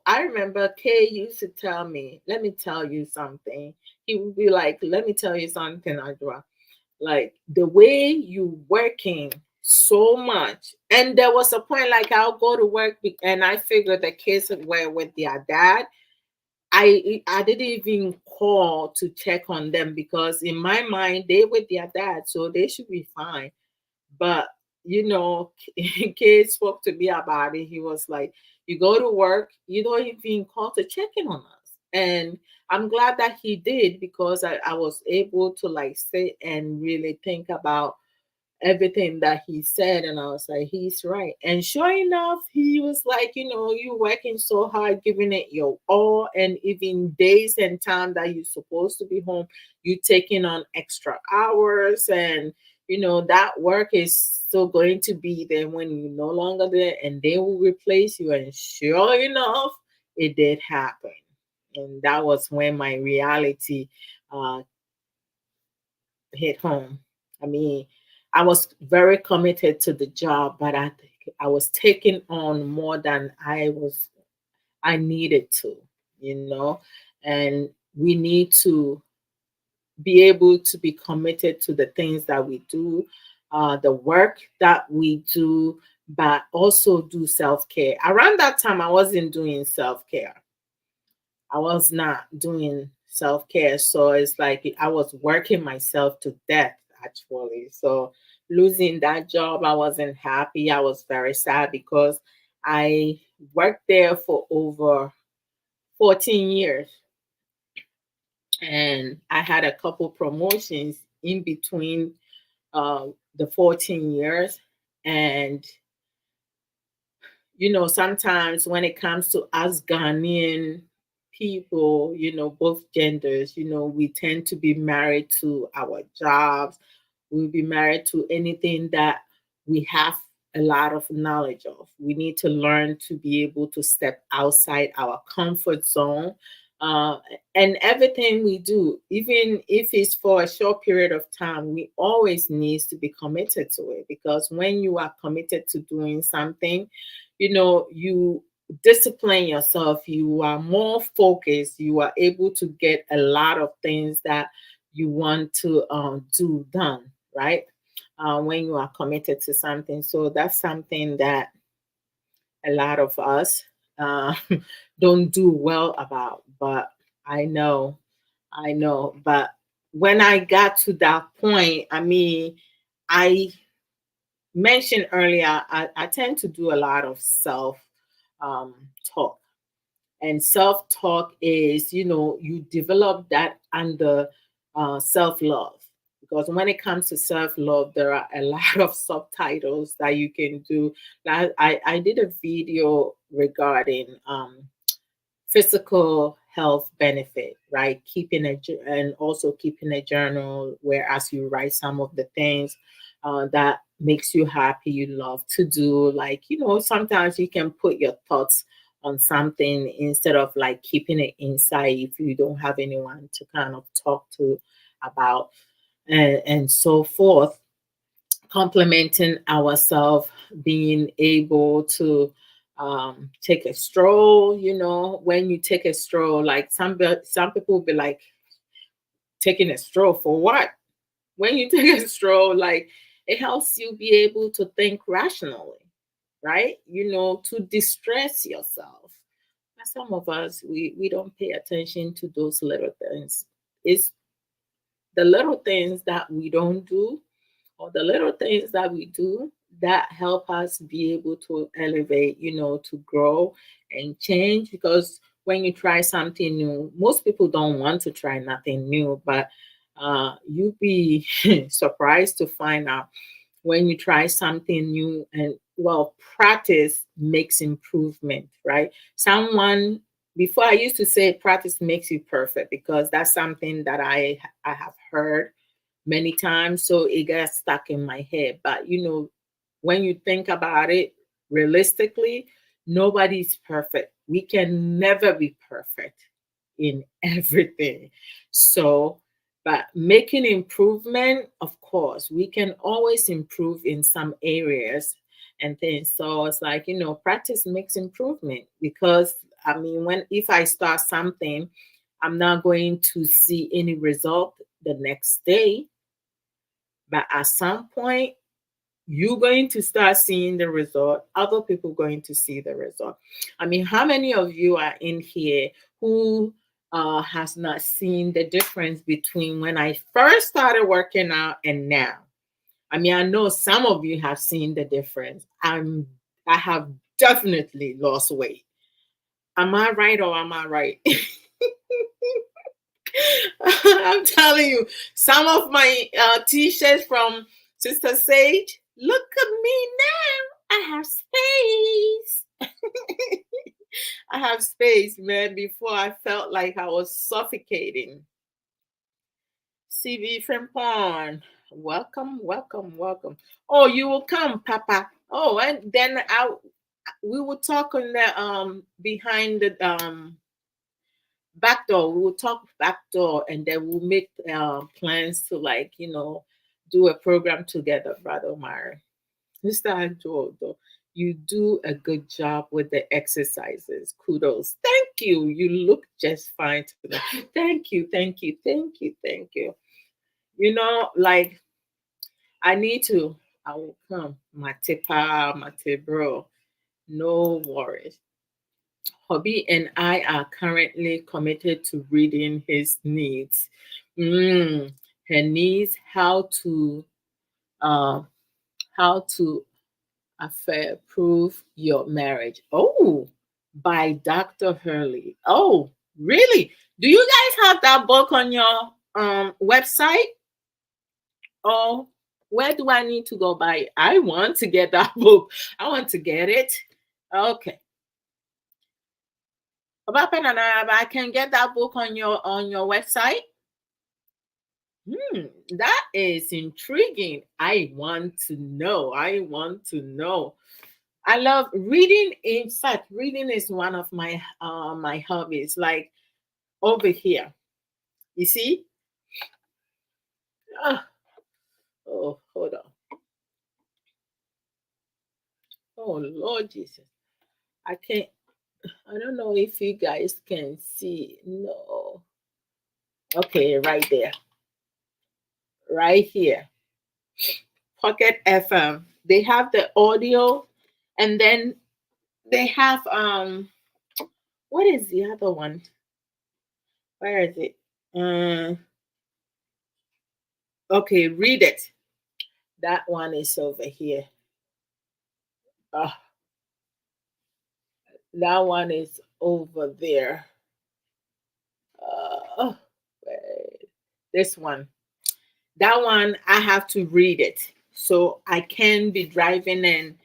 I remember Kay used to tell me, let me tell you something. He would be like, let me tell you something, Adra. Like the way you working so much. And there was a point like I'll go to work and I figured the kids were with their dad. I didn't even call to check on them because in my mind they with their dad, so they should be fine. But Kid spoke to me about it. He was like, "You go to work, you don't even call to check in on us." And I'm glad that he did because I was able to like sit and really think about everything that he said, and I was like, he's right. And sure enough, he was like, you working so hard, giving it your all, and even days and time that you're supposed to be home, you taking on extra hours, and that work is still going to be there when you're no longer there, and they will replace you. And sure enough, it did happen. And that was when my reality uh, hit home. I mean, I was very committed to the job, but I was taking on more than I needed to, you know, and we need to be able to be committed to the things that we do, the work that we do, but also do self-care. Around that time, I wasn't doing self-care. I was not doing self-care. So it's like I was working myself to death actually. So losing that job, I wasn't happy. I was very sad because I worked there for over 14 years and I had a couple promotions in between the 14 years. And sometimes when it comes to us Ghanaian people, both genders, we tend to be married to our jobs. We'll be married to anything that we have a lot of knowledge of. We need to learn to be able to step outside our comfort zone. Uh, and everything we do, even if it's for a short period of time, we always needs to be committed to it because when you are committed to doing something, you discipline yourself, you are more focused, you are able to get a lot of things that you want to do done, right? When you are committed to something. So that's something that a lot of us uh, don't do well about. But I know, I know. But when I got to that point, I mean, I mentioned earlier, I tend to do a lot of self talk. And self talk is, you develop that under self love. Because when it comes to self love, there are a lot of subtitles that you can do. I did a video regarding physical health benefit, right? And also keeping a journal where as you write some of the things that makes you happy, you love to do. Like, sometimes you can put your thoughts on something instead of like keeping it inside if you don't have anyone to kind of talk to about and so forth. Complementing ourselves, being able to take a stroll. When you take a stroll, like some people will be like, taking a stroll for what? When you take a stroll, like it helps you be able to think rationally, right? To distress yourself. But some of us, we don't pay attention to those little things. It's the little things that we don't do or the little things that we do that help us be able to elevate, to grow and change. Because when you try something new, most people don't want to try nothing new, but you'd be surprised to find out when you try something new and well, practice makes improvement, right? Someone before I used to say practice makes you perfect because that's something that I have heard many times. So it got stuck in my head. But when you think about it realistically, nobody's perfect. We can never be perfect in everything. So, but making improvement, of course, we can always improve in some areas and things. So it's like, practice makes improvement because I mean, when if I start something, I'm not going to see any result the next day, but at some point, you're going to start seeing the result. Other people going to see the result. I mean, how many of you are in here who has not seen the difference between when I first started working out and now? I mean, I know some of you have seen the difference. I have definitely lost weight. Am I right or am I right? I'm telling you, some of my t-shirts from Sister Sage, look at me now. I have space. I have space, man. Before I felt like I was suffocating. CV Frimpon, welcome, welcome, welcome. Oh, you will come, Papa. Oh, and then we will talk on the behind the back door. We will talk back door, and then we'll make plans to like do a program together, Brother Omar. Mr. Anjo, you do a good job with the exercises. Kudos. Thank you. You look just fine today. Thank you. Thank you. Thank you. Thank you. Like I need to. I will come. Matepa, mate bro. No worries. Hobby and I are currently committed to reading his needs. Mm, her needs, uh, how to affair prove your marriage. Oh, by Dr. Hurley. Oh, really? Do you guys have that book on your website? Or where do I need to go buy it? I want to get that book. I want to get it. Okay. Papa Nana, I can get that book on your website. That is intriguing. I want to know. I want to know. I love reading. In fact, reading is one of my hobbies. Like over here, you see. Ah, oh, hold on. Oh Lord Jesus, I can't. I don't know if you guys can see. No. Okay, right there, right here. Pocket FM. They have the audio, and then they have what is the other one? Where is it? Okay, read it. That one is over here. Uh, that one is over there. Oh, wait. This one. That one, I have to read it. So I can be driving and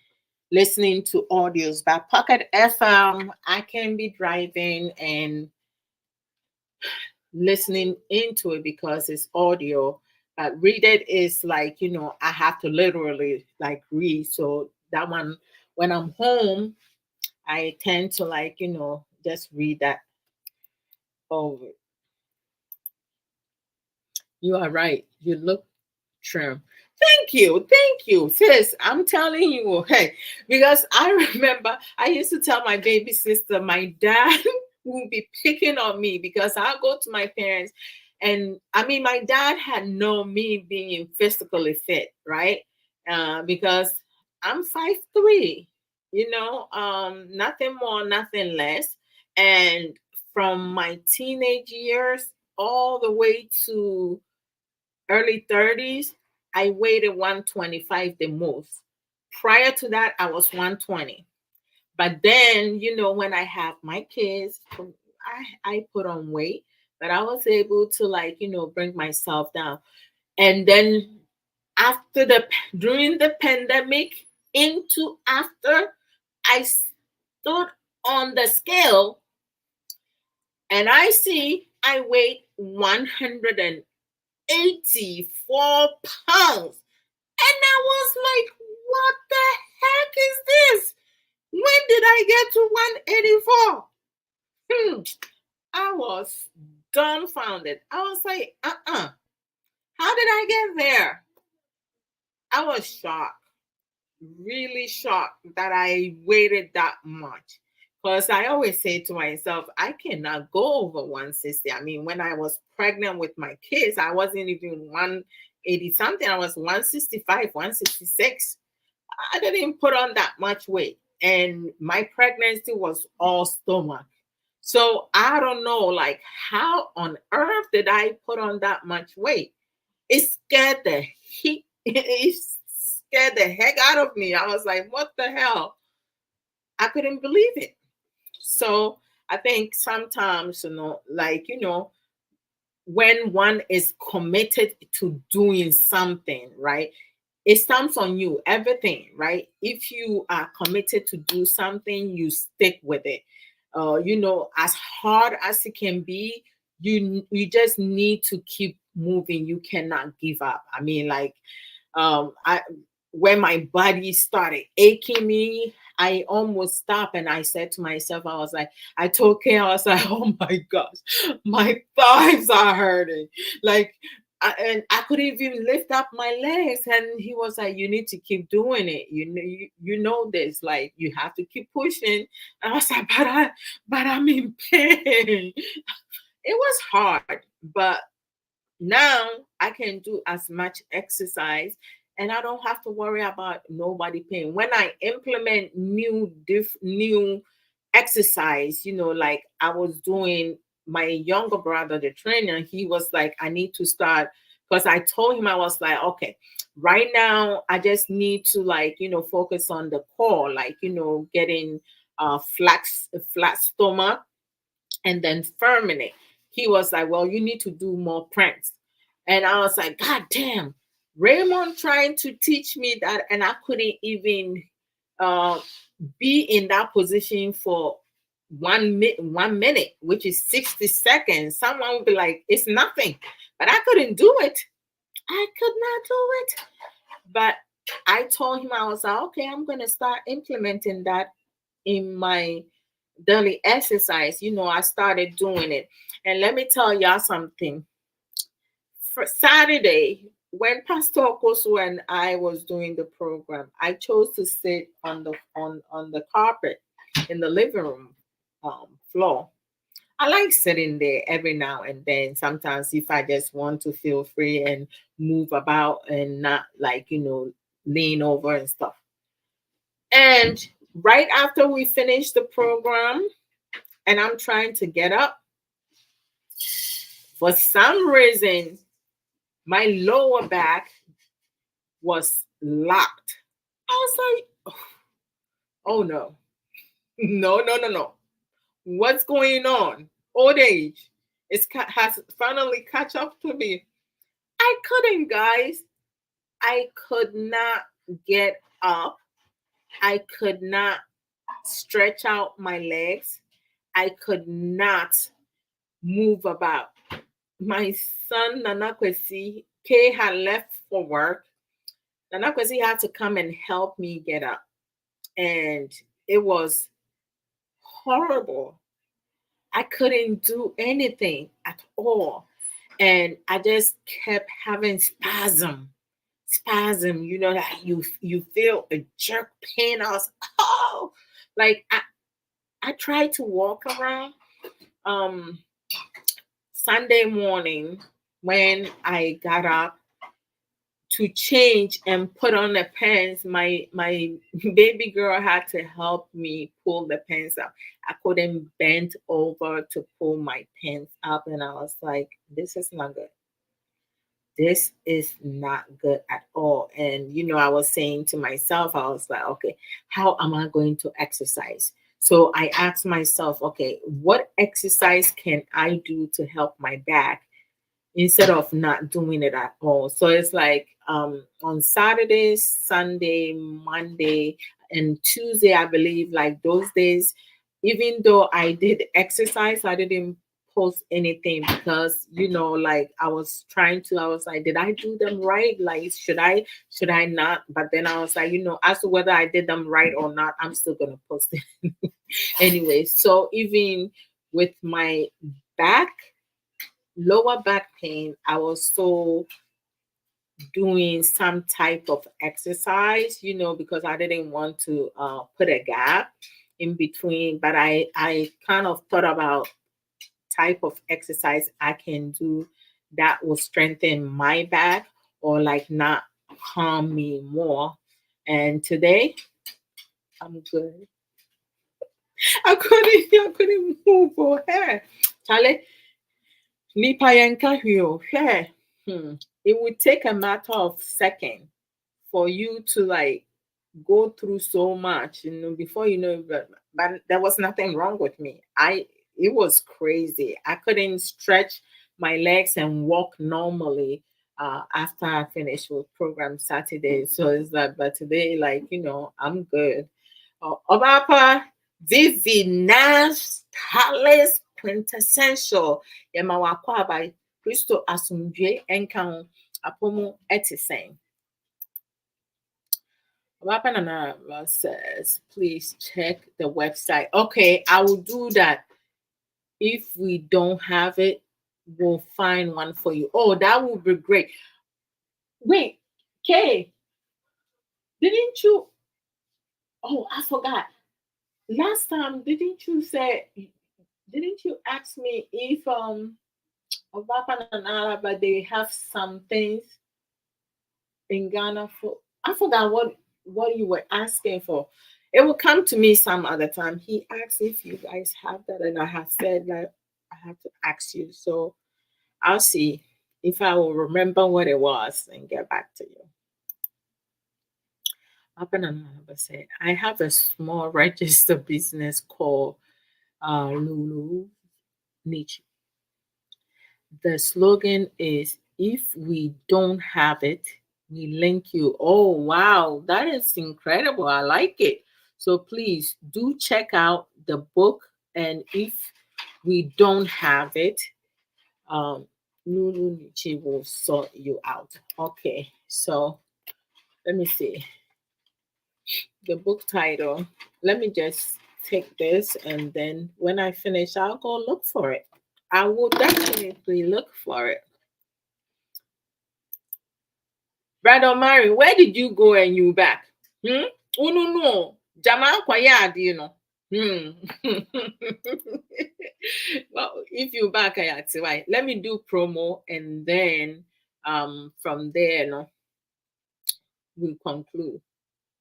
listening to audios. But Pocket FM, I can be driving and listening into it because it's audio. But read it is like, I have to literally like read. So that one, when I'm home, I tend to like, just read that over. You are right. You look trim. Thank you, sis. I'm telling you, hey, because I remember I used to tell my baby sister, my dad will be picking on me because I'll go to my parents, and I mean, my dad had known me being physically fit, right? Because I'm 5'3", nothing more, nothing less, and from my teenage years all the way to early 30s, I weighed 125 the most. Prior to that, I was 120. But then, when I have my kids, I put on weight, but I was able to like, bring myself down. And then after during the pandemic into after, I stood on the scale and I see I weighed 184 pounds. And I was like, what the heck is this? When did I get to 184? I was dumbfounded. I was like, how did I get there? I was shocked, really shocked that I waited that much. Because I always say to myself, I cannot go over 160. I mean, when I was pregnant with my kids, I wasn't even 180 something. I was 165, 166. I didn't put on that much weight. And my pregnancy was all stomach. So I don't know, like, how on earth did I put on that much weight? It scared the it scared the heck out of me. I was like, what the hell? I couldn't believe it. So I think sometimes, like, when one is committed to doing something, right? It stamps on you everything, right? If you are committed to do something, you stick with it. As hard as it can be, you just need to keep moving. You cannot give up. I mean, like, I when my body started aching me, I almost stopped and I said to myself, I was like, I told Kay, I was like, oh my gosh, my thighs are hurting. Like, and I couldn't even lift up my legs. And he was like, you need to keep doing it. You know this, like, you have to keep pushing. And I was like, but I'm in pain. It was hard, but now I can do as much exercise and I don't have to worry about nobody paying. When I implement new exercise, like I was doing, my younger brother, the trainer, he was like, I need to start, because I told him, I was like, okay, right now I just need to, like, focus on the core, like, getting flat stomach and then firming it. He was like, well, you need to do more pranks. And I was like, God damn, Raymond trying to teach me that, and I couldn't even uh, be in that position for 1 minute, which is 60 seconds. Someone would be like, it's nothing. But I couldn't do it. I could not do it. But I told him, I was like, okay, I'm going to start implementing that in my daily exercise. I started doing it. And let me tell y'all something. For Saturday, when Pastor Okoso and I was doing the program, I chose to sit on the carpet in the living room floor. I like sitting there every now and then. Sometimes, if I just want to feel free and move about and not, like, lean over and stuff. And right after we finished the program, and I'm trying to get up, for some reason, my lower back was locked. I was like, oh no, no. What's going on? Old age has finally catch up to me. I couldn't, guys. I could not get up. I could not stretch out my legs. I could not move about. My son Nana Kwesi K had left for work. Nana Kwesi had to come and help me get up. And it was horrible. I couldn't do anything at all. And I just kept having spasm, that you feel a jerk pain. I was, oh, like I tried to walk around. Um Sunday morning, when I got up to change and put on the pants, my baby girl had to help me pull the pants up. I couldn't bend over to pull my pants up, and I was like, this is not good. This is not good at all. And I was saying to myself, I was like, okay, how am I going to exercise? So I asked myself, okay, what exercise can I do to help my back instead of not doing it at all? So it's like, on Saturday, Sunday, Monday, and Tuesday, I believe, like those days, even though I did exercise, I didn't post anything because, like I was like, did I do them right? Like, should I not? But then I was like, as to whether I did them right or not, I'm still gonna post it anyway. So even with my back, lower back pain, I was so doing some type of exercise, because I didn't want to put a gap in between. But I kind of thought about type of exercise I can do that will strengthen my back or like not harm me more. And today I'm good. I couldn't move or hair. Charlie, nipa yenka hweo. Hair. It would take a matter of seconds for you to like go through so much, before but there was nothing wrong with me. It was crazy. I couldn't stretch my legs and walk normally after I finished with program Saturday. So it's like, but today, like, I'm good. Obapa, Vivi Nash Palace Quintessential Yamawakwa by Christo Asumdwe Enkan Apomo Etisen. Wapanana says, please check the website. Okay, I will do that. If we don't have it, we'll find one for you. Oh, that would be great. Wait, Kay, didn't you? Oh, I forgot. Last time, didn't you ask me if Wapanana, but they have some things in Ghana for, I forgot what you were asking for. It will come to me some other time. He asked if you guys have that, and I have said that I have to ask you. So I'll see if I will remember what it was and get back to you. Up and another said, I have a small registered business called Lulu Niche. The slogan is, if we don't have it, we link you. Oh, wow. That is incredible. I like it. So please do check out the book. And if we don't have it, Lulu Nichi will sort you out. Okay. So let me see the book title. Let me just take this, and then when I finish, I'll go look for it. I will definitely look for it. Brother Mary, where did you go and you back? Hmm? Oh no no. Jama kwaya you know. Well, if you back why? Let me do promo, and then from there no, we conclude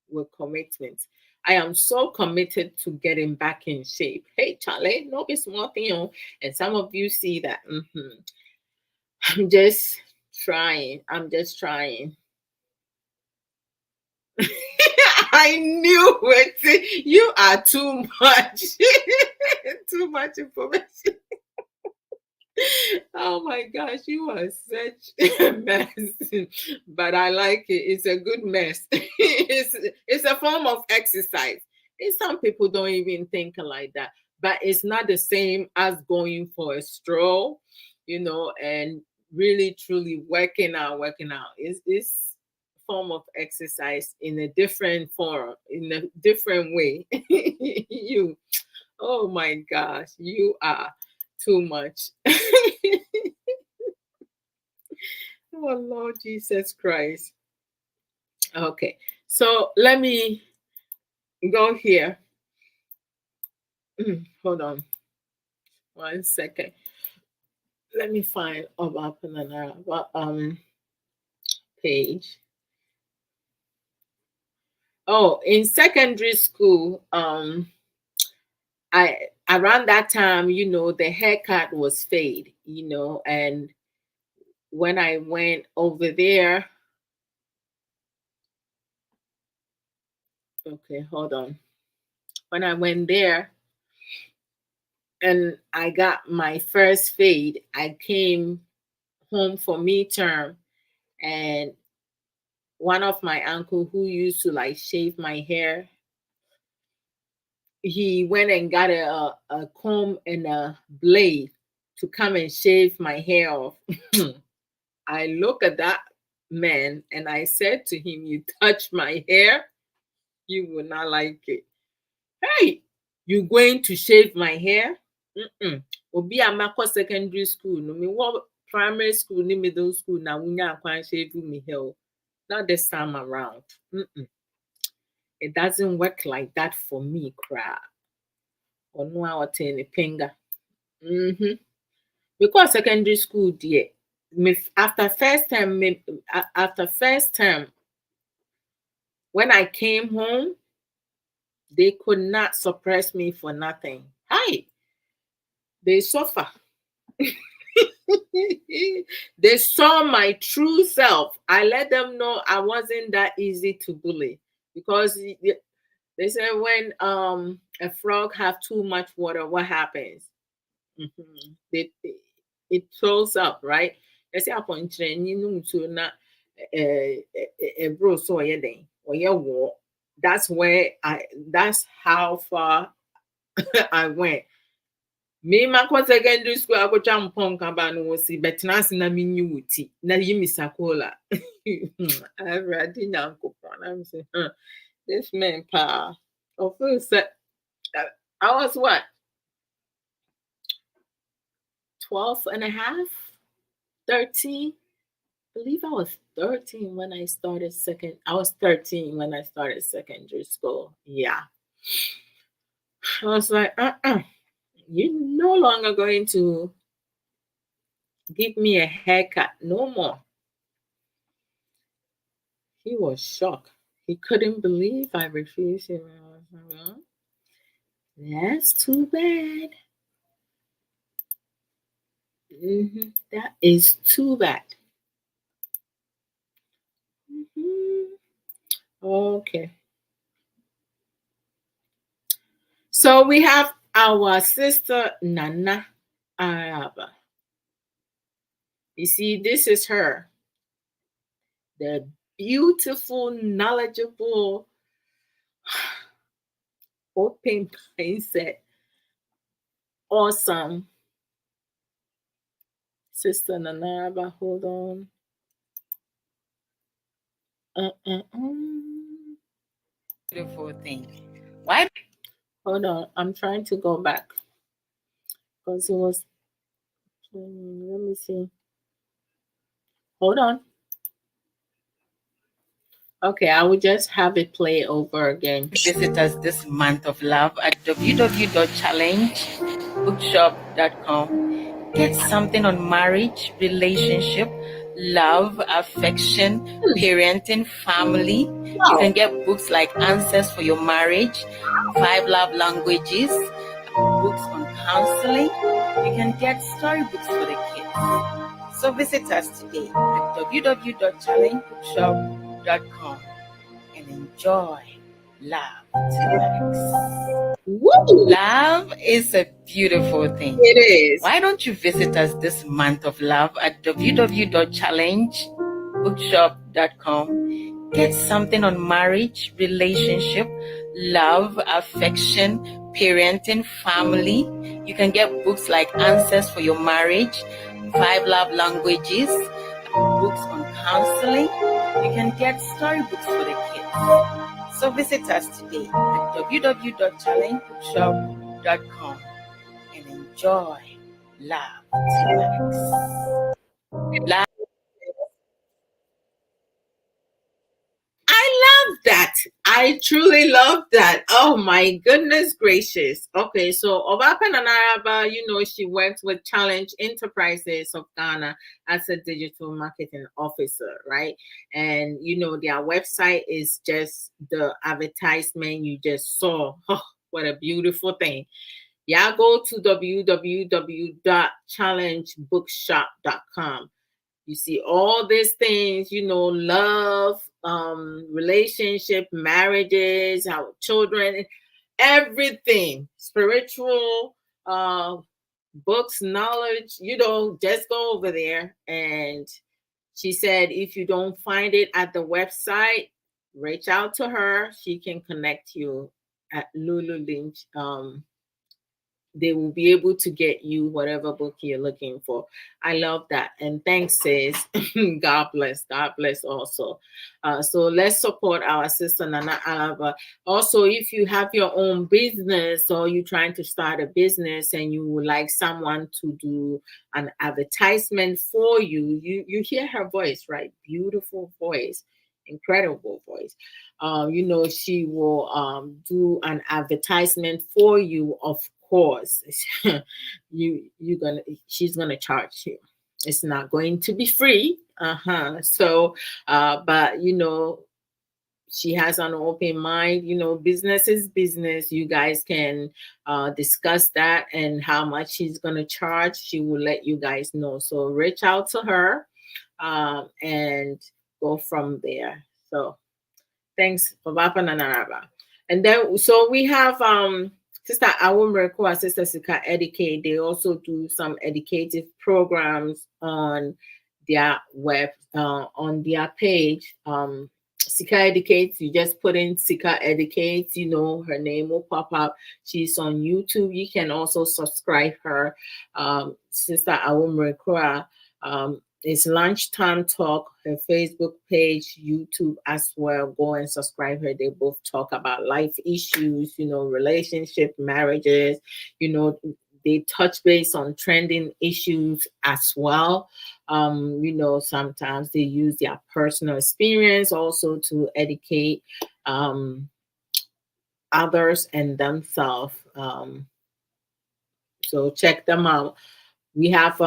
with commitment. I am so committed to getting back in shape. Hey Charlie, no be small thing, oh. And some of you see that. I'm just trying. I'm just trying. I knew it. You are too much. Too much information. Oh my gosh, you are such a mess. But I like it. It's a good mess. It's a form of exercise. And some people don't even think like that. But it's not the same as going for a stroll, and really truly working out. It's form of exercise in a different form, in a different way. You, oh my gosh, you are too much. Oh Lord Jesus Christ. Okay, so let me go here. Hold on 1 second. Let me find Obapanana page. Oh, in secondary school, I around that time, the haircut was fade, and when I went over there, okay, hold on. When I went there and I got my first fade, I came home for midterm, and one of my uncle who used to like shave my hair, he went and got a comb and a blade to come and shave my hair off. I look at that man and I said to him, you touch my hair, you will not like it. Hey, you going to shave my hair? Obi amako secondary school, no me what primary school, ni middle school, na wunya akwan shave me hair. Not this time around. It doesn't work like that for me, crap. Or no, I'll turn a finger. Because secondary school, dear, after first term, when I came home, they could not suppress me for nothing. Hi, they suffer. They saw my true self. I let them know I wasn't that easy to bully, because they say when a frog have too much water, what happens? They, it throws up, right? They say upon training to na bro so or war. That's how far I went. Me ma kwa secondary school akotwa mpon kaba no wosi betena se na menyi wuti na yimi sakola. Everybody nyankopon. I'm saying, this man pa of course I was what, 12 and a half, 13. I believe I was 13 when I started second. I was 13 when I started secondary school. Yeah. I was like, you're no longer going to give me a haircut no more. He was shocked. He couldn't believe I refused him. I was like, well, that's too bad. That is too bad. Mhm. Okay. So we have our sister Nana Araba. You see, this is her, the beautiful, knowledgeable, open mindset, awesome sister Nana Araba. Hold on. Beautiful thing. Why? Hold on. I'm trying to go back because it was. Let me see. Hold on. Okay, I will just have it play over again. Visit us this month of love at www.challengebookshop.com. Get something on marriage, relationship, love, affection, parenting, family. You can Wow. get books like Answers for Your Marriage, 5 Love Languages, books on counseling. You can get storybooks for the kids. So visit us today at www.challengebookshop.com and enjoy love to the max. Woo! Love is a beautiful thing. It is. Why don't you visit us this month of love at www.challengebookshop.com? Get something on marriage, relationship, love, affection, parenting, family. You can get books like Answers for Your Marriage, 5 Love Languages, books on counseling. You can get storybooks for the kids. So visit us today at www.challengebookshop.com and enjoy love to the max. Love. I love that. I truly love that. Oh my goodness gracious. Okay, so Obapa Nanaraba, she works with Challenge Enterprises of Ghana as a digital marketing officer, right? And their website is just the advertisement you just saw. Oh, what a beautiful thing. Yeah, go to www.challengebookshop.com. You see all these things, love, relationship, marriages, our children, everything, spiritual, books, knowledge, just go over there. And she said, if you don't find it at the website, reach out to her. She can connect you at Lulu Lynch. They will be able to get you whatever book you're looking for. I love that. And thanks, sis. God bless. God bless also. So let's support our sister Nana Alaba. Also, if you have your own business or you're trying to start a business and you would like someone to do an advertisement for you, you hear her voice, right? Beautiful voice, incredible voice. She will do an advertisement for you. Of course, you gonna she's gonna charge you. It's not going to be free. So, but she has an open mind. Business is business. You guys can discuss that and how much she's gonna charge. She will let you guys know. So reach out to her and go from there. So thanks for Bapa Nanaraba. And then so we have Sister Awumreko and Sister Sika Educate. They also do some educative programs on their web on their page. Sika Educates, you just put in Sika Educates, her name will pop up. She's on YouTube. You can also subscribe her. Sister Awumreko, it's Lunchtime Talk, her Facebook page, YouTube as well. Go and subscribe her. They both talk about life issues, relationship, marriages, they touch base on trending issues as well. Sometimes they use their personal experience also to educate others and themselves. So check them out. We have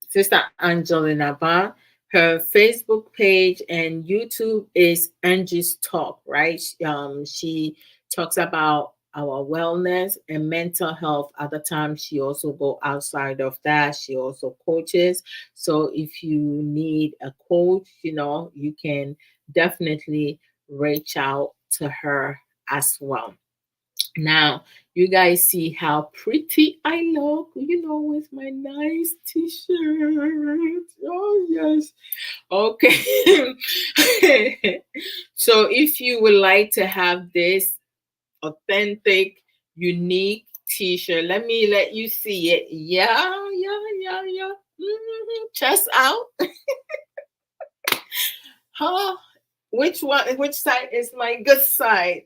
Sister Angelina Ba. Her Facebook page and YouTube is Angie's Talk, right? She talks about our wellness and mental health. At the time, she also go outside of that. She also coaches. So if you need a coach, you can definitely reach out to her as well. Now, you guys see how pretty I look, with my nice t-shirt. Oh, yes. Okay. So, if you would like to have this authentic, unique t-shirt, let you see it. Yeah, yeah, yeah, yeah. Chest out. Huh? Which one? Which side is my good side?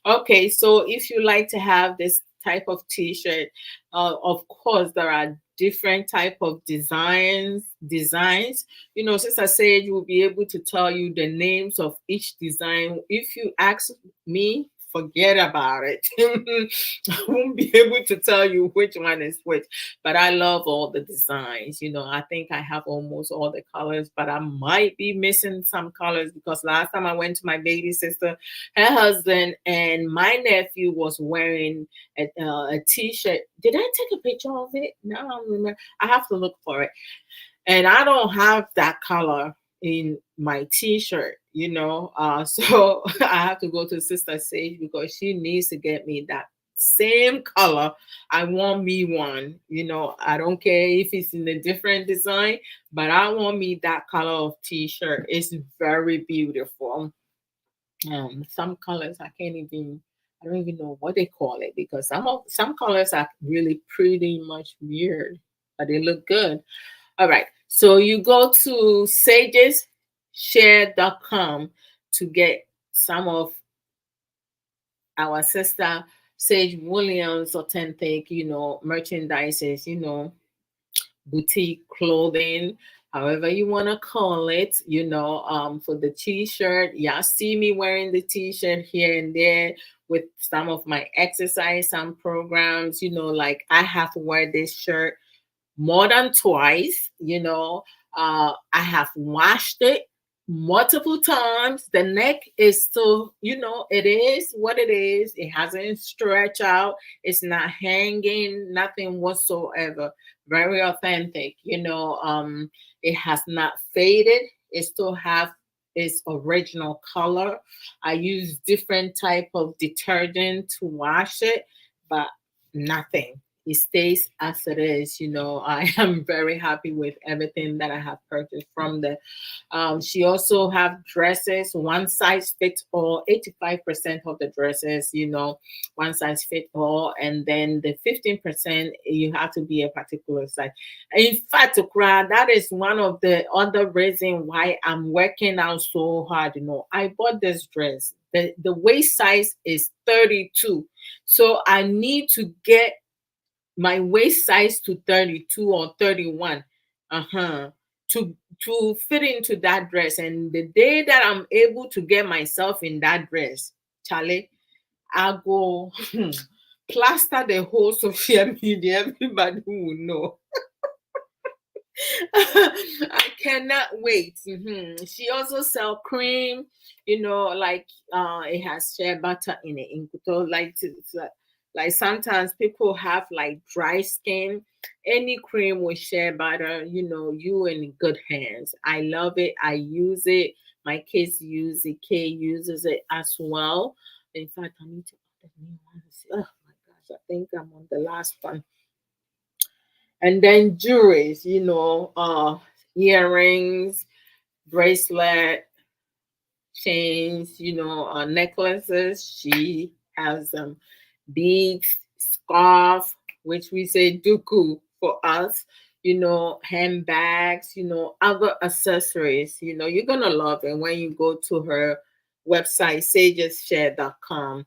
Okay, so if you like to have this type of T-shirt, of course there are different type of Designs. Sister Sage will be able to tell you the names of each design. If you ask me, forget about it. I won't be able to tell you which one is which, but I love all the designs. I think I have almost all the colors, but I might be missing some colors because last time I went to my baby sister, her husband and my nephew was wearing a t-shirt. Did I take a picture of it? No, I don't remember. I have to look for it. And I don't have that color in my t-shirt. So I have to go to Sister Sage because she needs to get me that same color. I want me one. I don't care if it's in a different design, but I want me that color of t-shirt. It's very beautiful. Some colors I don't even know what they call it because some colors are really pretty much weird, but they look good. All right. So you go to sageshare.com to get some of our sister Sage Williams authentic, merchandises, boutique clothing, however you want to call it, for the t-shirt. Y'all see me wearing the t-shirt here and there with some of my exercise, some programs, like I have to wear this shirt more than twice. I have washed it multiple times. The neck is still, it is what it is. It hasn't stretched out. It's not hanging, nothing whatsoever. Very authentic. It has not faded. It still have its original color. I use different type of detergent to wash it, but nothing, it stays as it is. I am very happy with everything that I have purchased from the. She also have dresses, one size fits all. 85% of the dresses, one size fit all, and then the 15% you have to be a particular size. In fact, Okra, that is one of the other reason why I'm working out so hard. I bought this dress. The waist size is 32, so I need to get my waist size to 32 or 31, to fit into that dress. And the day that I'm able to get myself in that dress, Charlie, I go plaster the whole social media. Everybody will know. I cannot wait. She also sell cream, like it has shea butter in it. Like sometimes people have like dry skin. Any cream with shea butter, you in good hands. I love it. I use it. My kids use it. Kay uses it as well. In fact, I need to order new ones. Oh my gosh, I think I'm on the last one. And then jewelries, earrings, bracelet, chains, necklaces. She has beads, scarf, which we say duku for us, handbags, other accessories. You're gonna love it when you go to her website, sageshare.com.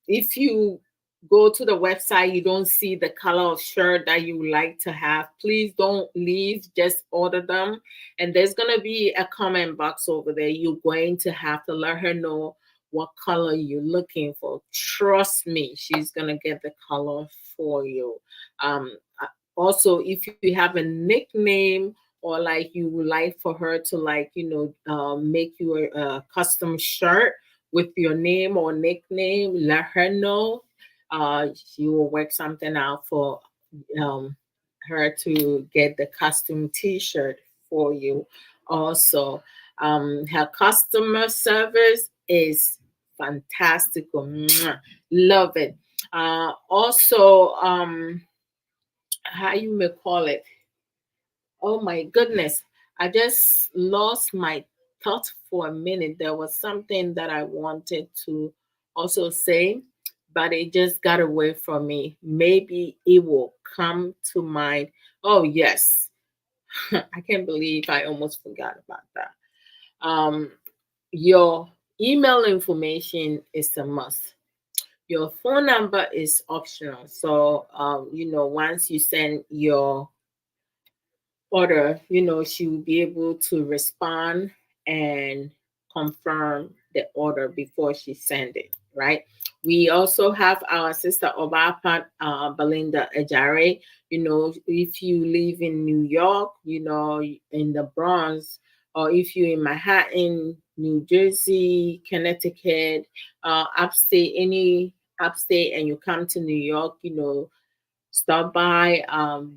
If you go to the website, you don't see the color of shirt that you would like to have, please don't leave, just order them. And there's going to be a comment box over there. You're going to have to let her know what color you're looking for. Trust me, she's going to get the color for you. Also, if you have a nickname, or like you would like for her to, like, make you a custom shirt with your name or nickname, let her know. She will work something out for um, her to get the custom t-shirt for you. Also, her customer service is fantastical. Mwah. Love it. Also, how you may call it, oh my goodness, I just lost my thought for a minute. There was something that I wanted to also say, but it just got away from me. Maybe it will come to mind. Oh yes. I can't believe I almost forgot about that. um your email information is a must. Your phone number is optional. So once you send your order, she will be able to respond and confirm the order before she send it, right? We also have our sister Obapa, Belinda Ejare. If you live in New York, in the Bronx, or if you're in Manhattan, New Jersey, Connecticut, upstate, any upstate, and you come to New York, stop by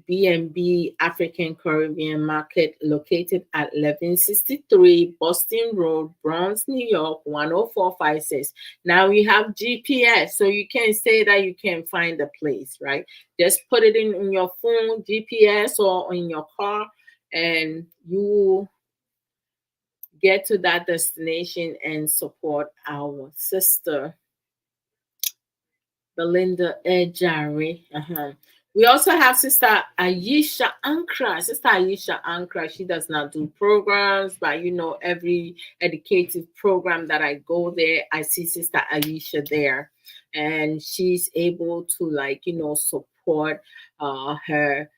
B&B African Caribbean Market, located at 1163 Boston Road, Bronx, New York, 10456. Now we have GPS, so you can say that you can find the place, right? Just put it in your phone, GPS, or in your car, and you will get to that destination and support our sister Belinda Ejari. We also have Sister Aisha Ankra. Sister Aisha Ankra, she does not do programs, but every educative program that I go there, I see Sister Aisha there. And she's able to, like, support her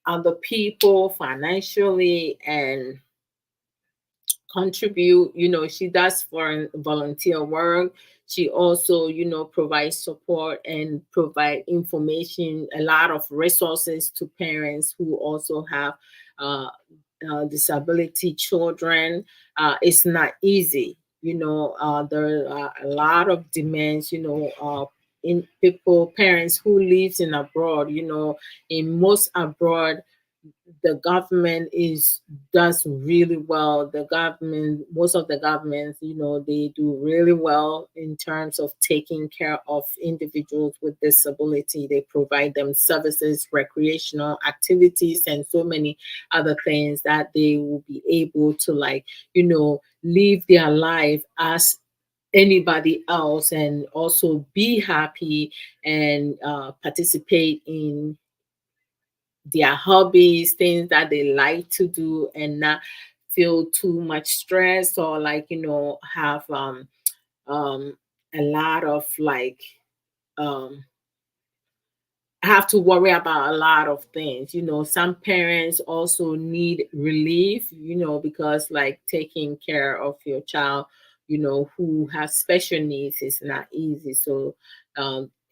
other people financially and contribute. She does foreign volunteer work. She also provides support and provide information, a lot of resources to parents who also have uh, disability children. It's not easy. There are a lot of demands, in people, parents who lives in abroad. In most abroad, the government is does really well. The government, most of the governments, they do really well in terms of taking care of individuals with disability. They provide them services, recreational activities, and so many other things that they will be able to, like, live their life as anybody else, and also be happy and participate in their hobbies, things that they like to do, and not feel too much stress, or, like, have um a lot of, like, um have to worry about a lot of things. Some parents also need relief, because, like, taking care of your child, who has special needs is not easy. So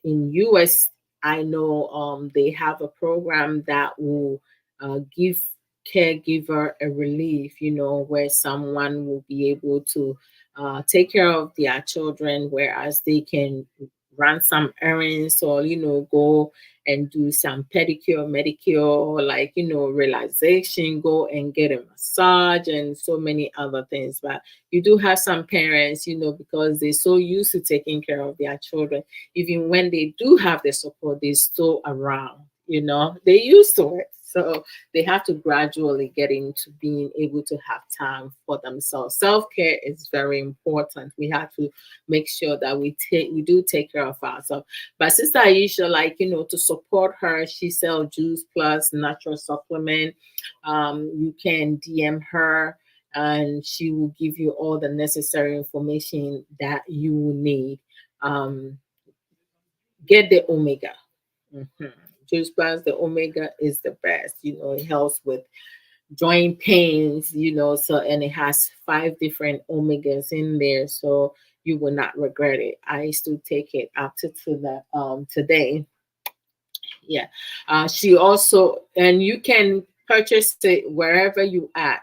in US, I know they have a program that will give caregiver a relief, where someone will be able to take care of their children, whereas they can run some errands, or go and do some pedicure, manicure, or, like, relaxation, go and get a massage, and so many other things. But you do have some parents, because they're so used to taking care of their children, even when they do have the support, they're still around, they used to it. So they have to gradually get into being able to have time for themselves. Self-care is very important. We have to make sure that we do take care of ourselves. But Sister Aisha, like, to support her, she sells Juice Plus natural supplement. You can DM her, and she will give you all the necessary information that you will need. Um, get the omega. Mhm. Juice Plus, the omega is the best. It helps with joint pains, so, and it has 5 different omegas in there, so you will not regret it. I used to take it up to the today. Yeah. She also, and you can purchase it wherever you at,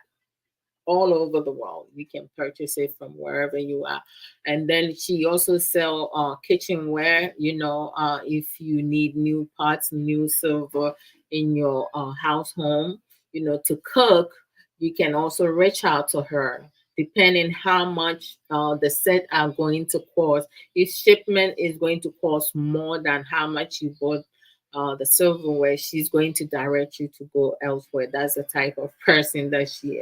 all over the world. You can purchase it from wherever you are. And then she also sell kitchenware. If you need new pots, new silver in your house home, to cook, you can also reach out to her. Depending how much the set are going to cost. If shipment is going to cost more than how much you bought the silverware, she's going to direct you to go elsewhere. That's the type of person that she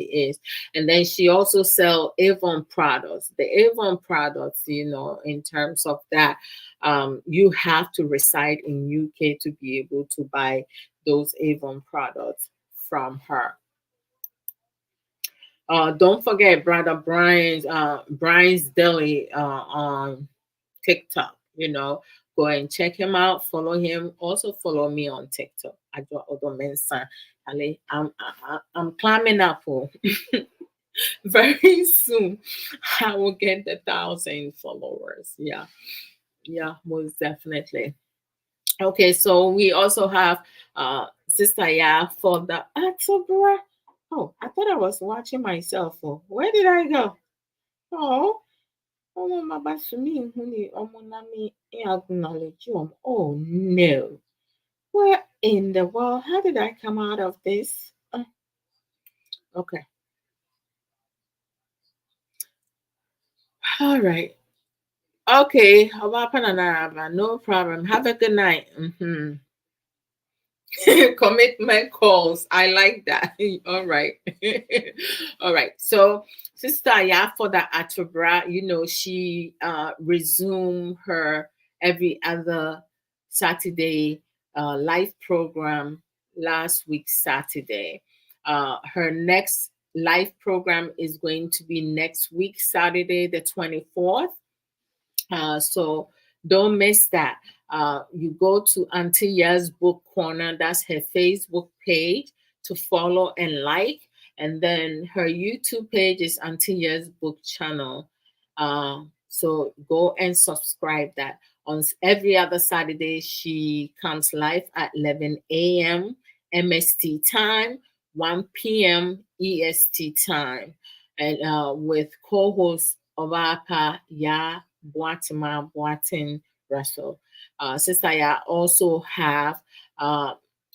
is. And then she also sell Avon products. The Avon products, in terms of that, you have to reside in UK to be able to buy those Avon products from her. Don't forget brother Brian's Deli on TikTok. Go and check him out. Follow him. Also follow me on TikTok. Adwa Odomensa. Ale, I'm climbing up. Oh. Very soon, I will get the 1,000 followers. Yeah, yeah, most definitely. Okay, so we also have Sister Ya for the Atobra. Oh, I thought I was watching myself. Oh, where did I go? Oh, ọmọ bàbá Sumi Nhuni ọmọ Nami acknowledge you. Oh no. Where in the world? How did I come out of this? Okay. All right. Okay. No problem. Have a good night. Commitment calls. I like that. All right. All right. So Sister Ya for the Atobra, she resumed her every other Saturday live program last week Saturday. Her next live program is going to be next week Saturday the 24th. So don't miss that. You go to Antilla's Book Corner, that's her Facebook page, to follow and like. And then her YouTube page is Antilla's Book Channel. So go and subscribe that. On every other Saturday, she comes live at 11 a.m. MST time, 1 p.m. EST time, and with co-host Obapa Ya Boatima Boatin Russell. Sister Ya also have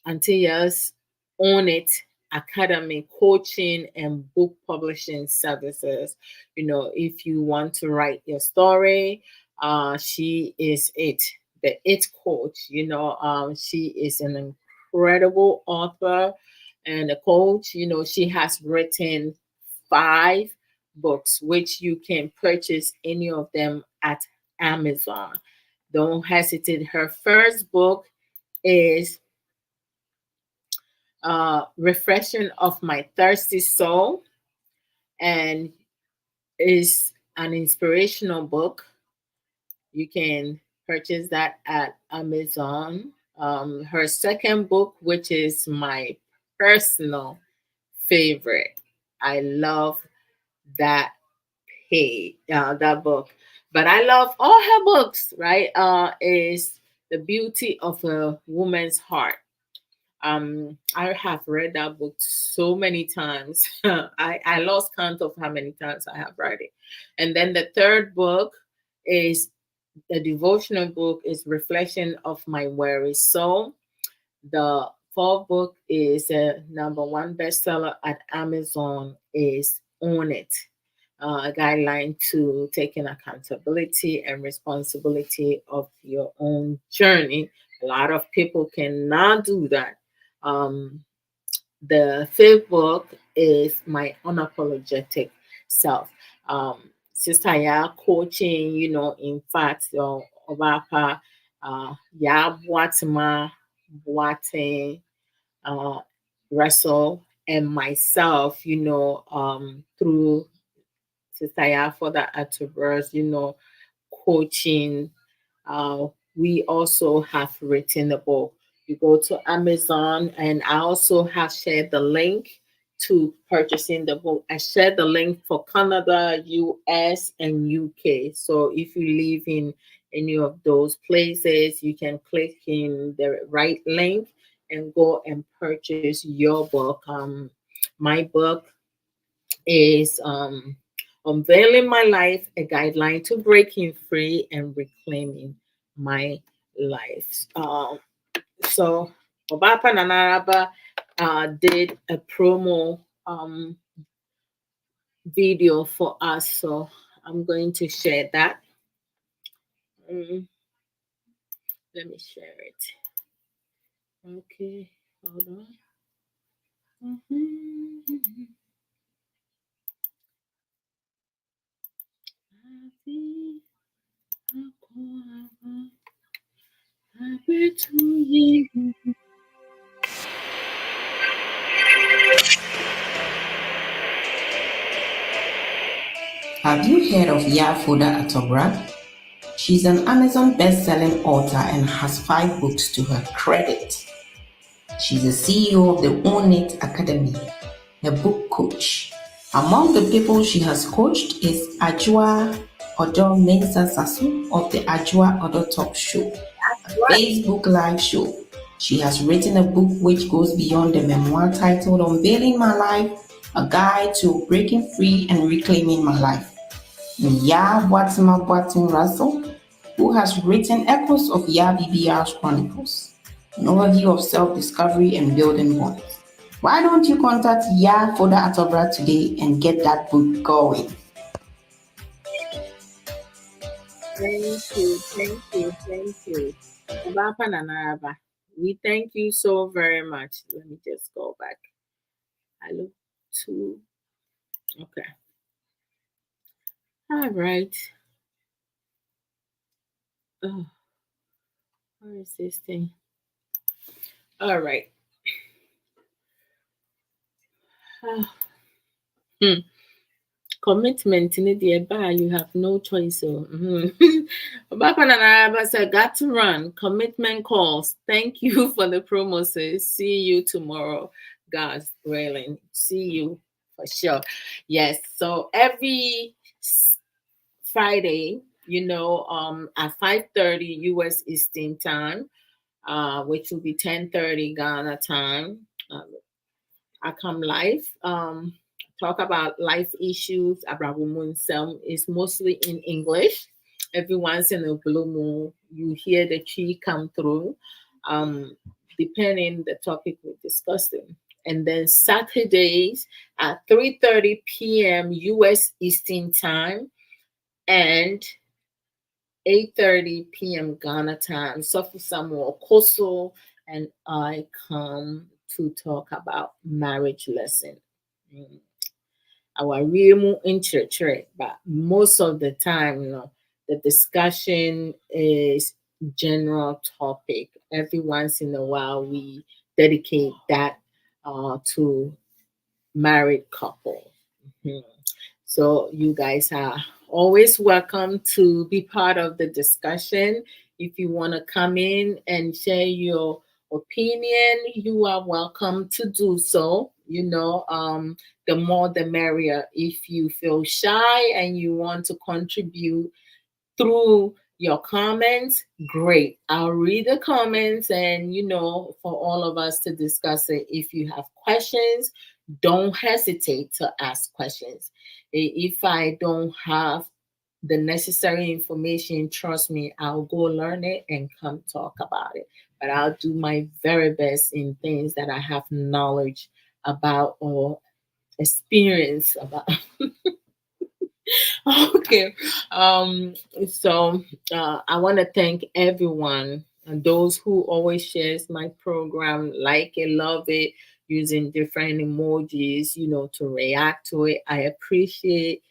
Antilla's Own It Academy coaching and book publishing services. If you want to write your story, she is the it coach. She is an incredible author and a coach. She has written 5 books, which you can purchase any of them at Amazon. Don't hesitate. Her first book is Refreshing of My Thirsty Soul, and is an inspirational book. You can purchase that at Amazon. Her second book, which is my personal favorite, I love that that book. But I love all her books, right? Is The Beauty of a Woman's Heart. I have read that book so many times. I lost count of how many times I have read it. And then the third book is the devotional book is Reflection of My Weary Soul. The fourth book is a #1 bestseller at Amazon is Own It, a guideline to taking accountability and responsibility of your own journey. A lot of people cannot do that. Um, the fifth book is My Unapologetic Self. Sister Ya coaching, in fact, Obapa, Ya Boatima, Boating, uh, Russell, and myself, through Sister for the Atubers, coaching. We also have written a book. You go to Amazon, and I also have shared the link to purchasing the book. I shared the link for Canada, US, and UK. So if you live in any of those places, you can click in the right link and go and purchase your book. My book is Unveiling My Life, a guideline to breaking free and reclaiming my life. So Obapa Nanaraba did a promo video for us, so I'm going to share that. Mm, let me share it. Okay, hold on. Mhm. Happy, happy to you. Have you heard of Yafoda Atobra? She's an Amazon best-selling author and has 5 books to her credit. She's the CEO of the Own It Academy, a book coach. Among the people she has coached is Ajua Odo Mensah Sasu of the Ajua Odo Talk Show, a Facebook Live show. She has written a book which goes beyond the memoir titled Unveiling My Life, a guide to breaking free and reclaiming my life. Ya Boatima Boatin Russell, who has written echoes of Ya BBR's Chronicles, an overview of self-discovery and building bonds. Why don't you contact Ya Foda Atobra today and get that book going? Thank you, thank you. Obapa Nanaraba, we thank you so very much. Let me just go back. I look to, okay. All right. Oh, where is this thing? All right. Ah, hmm. Commitment in the bar, you have no choice. So, Obapa Nanaraba said, got to run. Commitment calls. Thank you for the promo, sis. See you tomorrow. God's willing. See you for sure. Yes. So every Friday, at 5:30 US Eastern time, which will be 10:30 Ghana time. I come live, talk about life issues. Abrabo Mu Nsem is mostly in English. Every once in a blue moon, you hear the tree come through, um, depending the topic we're discussing. And then Saturdays at 3:30 p.m. US Eastern time and 8:30 p.m. Ghana time. Sophie Samuel Koso and I come to talk about marriage lesson. Mm. Our real in church, right? But most of the time, the discussion is general topic. Every once in a while, we dedicate that to married couple. Mhm. So you guys are always welcome to be part of the discussion. If you want to come in and share your opinion, you are welcome to do so. The more the merrier. If you feel shy and you want to contribute through your comments, great. I'll read the comments and, for all of us to discuss it. If you have questions, don't hesitate to ask questions. If I don't have the necessary information, trust me, I'll go learn it and come talk about it. But I'll do my very best in things that I have knowledge about or experience about. Okay. So I want to thank everyone and those who always shares my program, like it, love it, using different emojis, to react to it. I appreciate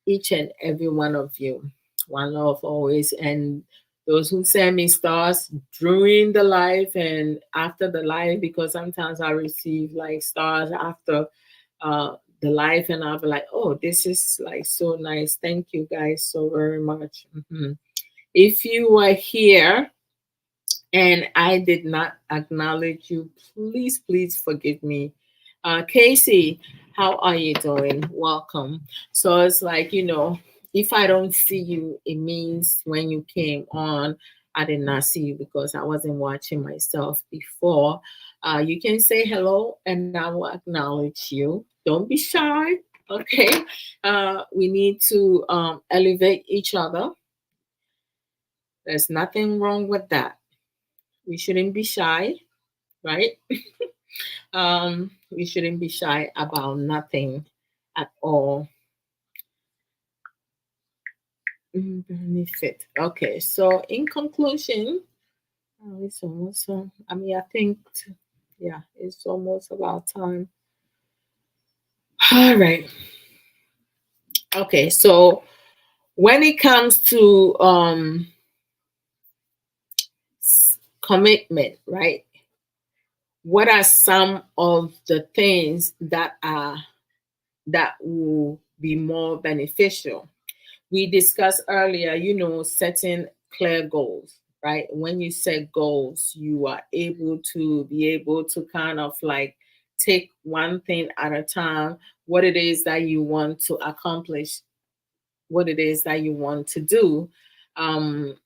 each and every one of you. One love always. And those who send me stars during the live and after the live, because sometimes I receive like stars after the live and I'll be like, oh, this is like so nice. Thank you guys so very much. If you are here and I did not acknowledge you, please forgive me. Casey, how are you doing? Welcome. So it's like, If I don't see you, it means when you came on, I did not see you because I wasn't watching myself before. You can say hello and I will acknowledge you. Don't be shy. Okay. We need to elevate each other. There's nothing wrong with that. We shouldn't be shy, right? We shouldn't be shy about nothing at all. Benefit. Okay, so in conclusion, it's almost. I mean, I think, yeah, it's almost about time. All right. Okay, so when it comes to commitment, right? What are some of the things that will be more beneficial? We discussed earlier, setting clear goals, right? When you set goals, you are able to kind of like take one thing at a time, what it is that you want to accomplish, what it is that you want to do, and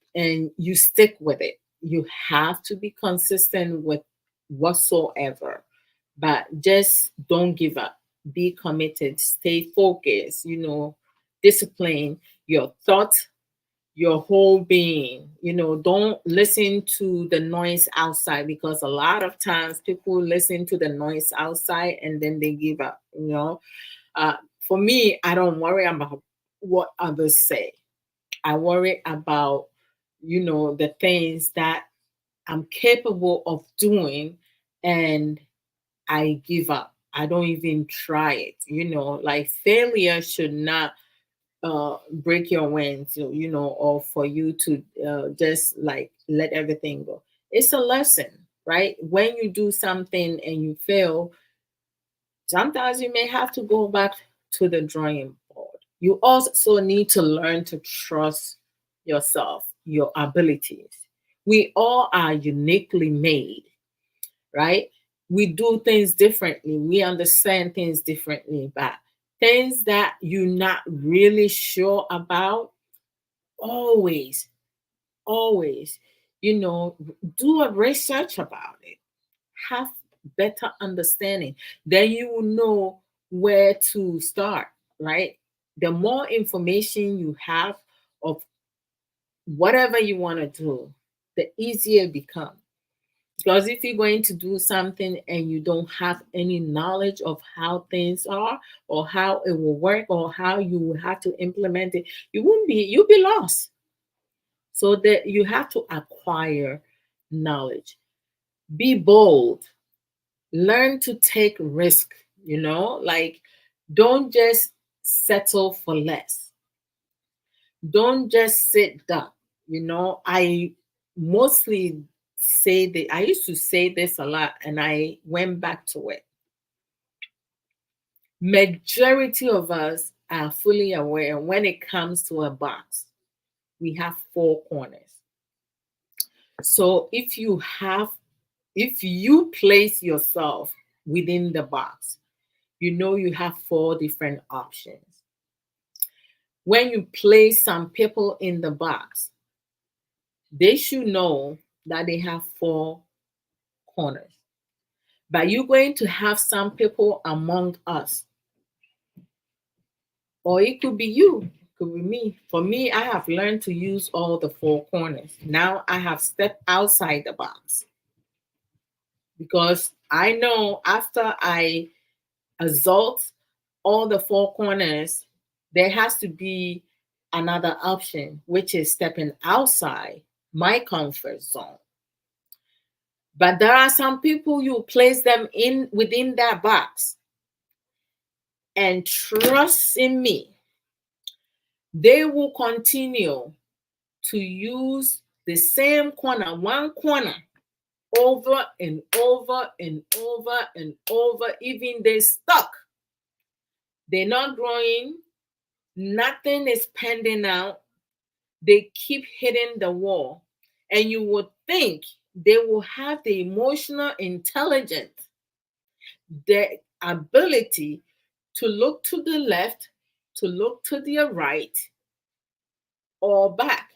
you stick with it. You have to be consistent with whatsoever, but just don't give up. Be committed, stay focused, discipline your thoughts, your whole being. Don't listen to the noise outside, because a lot of times people listen to the noise outside and then they give up. For me, I don't worry about what others say. I worry about, the things that I'm capable of doing, and I give up. I don't even try it. Like failure should not break your wings, or for you to just like let everything go. It's a lesson, right? When you do something and you fail, sometimes you may have to go back to the drawing board. You also need to learn to trust yourself, your abilities. We all are uniquely made, right? We do things differently. We understand things differently, but things that you're not really sure about, always, always, do a research about it. Have better understanding. Then you will know where to start, right? The more information you have of whatever you want to do, the easier it becomes. Because if you're going to do something and you don't have any knowledge of how things are, or how it will work, or how you will have to implement it, you'll be lost. So that you have to acquire knowledge. Be bold. Learn to take risk, like don't just settle for less. Don't just sit down. I mostly say that I used to say this a lot and I went back to it. Majority of us are fully aware when it comes to a box, we have four corners. So if you place yourself within the box, you have four different options. When you place some people in the box, they should know that they have four corners. But you're going to have some people among us, or it could be you, it could be me. For me, I have learned to use all the four corners. Now I have stepped outside the box, because I know after I exalt all the four corners, there has to be another option, which is stepping outside my comfort zone. But there are some people, you place them in within that box, and trust in me, they will continue to use the same corner, one corner, over and over and over and over. Even they stuck. They're not growing. Nothing is pending out. They keep hitting the wall. And you would think they will have the emotional intelligence, the ability to look to the left, to look to the right, or back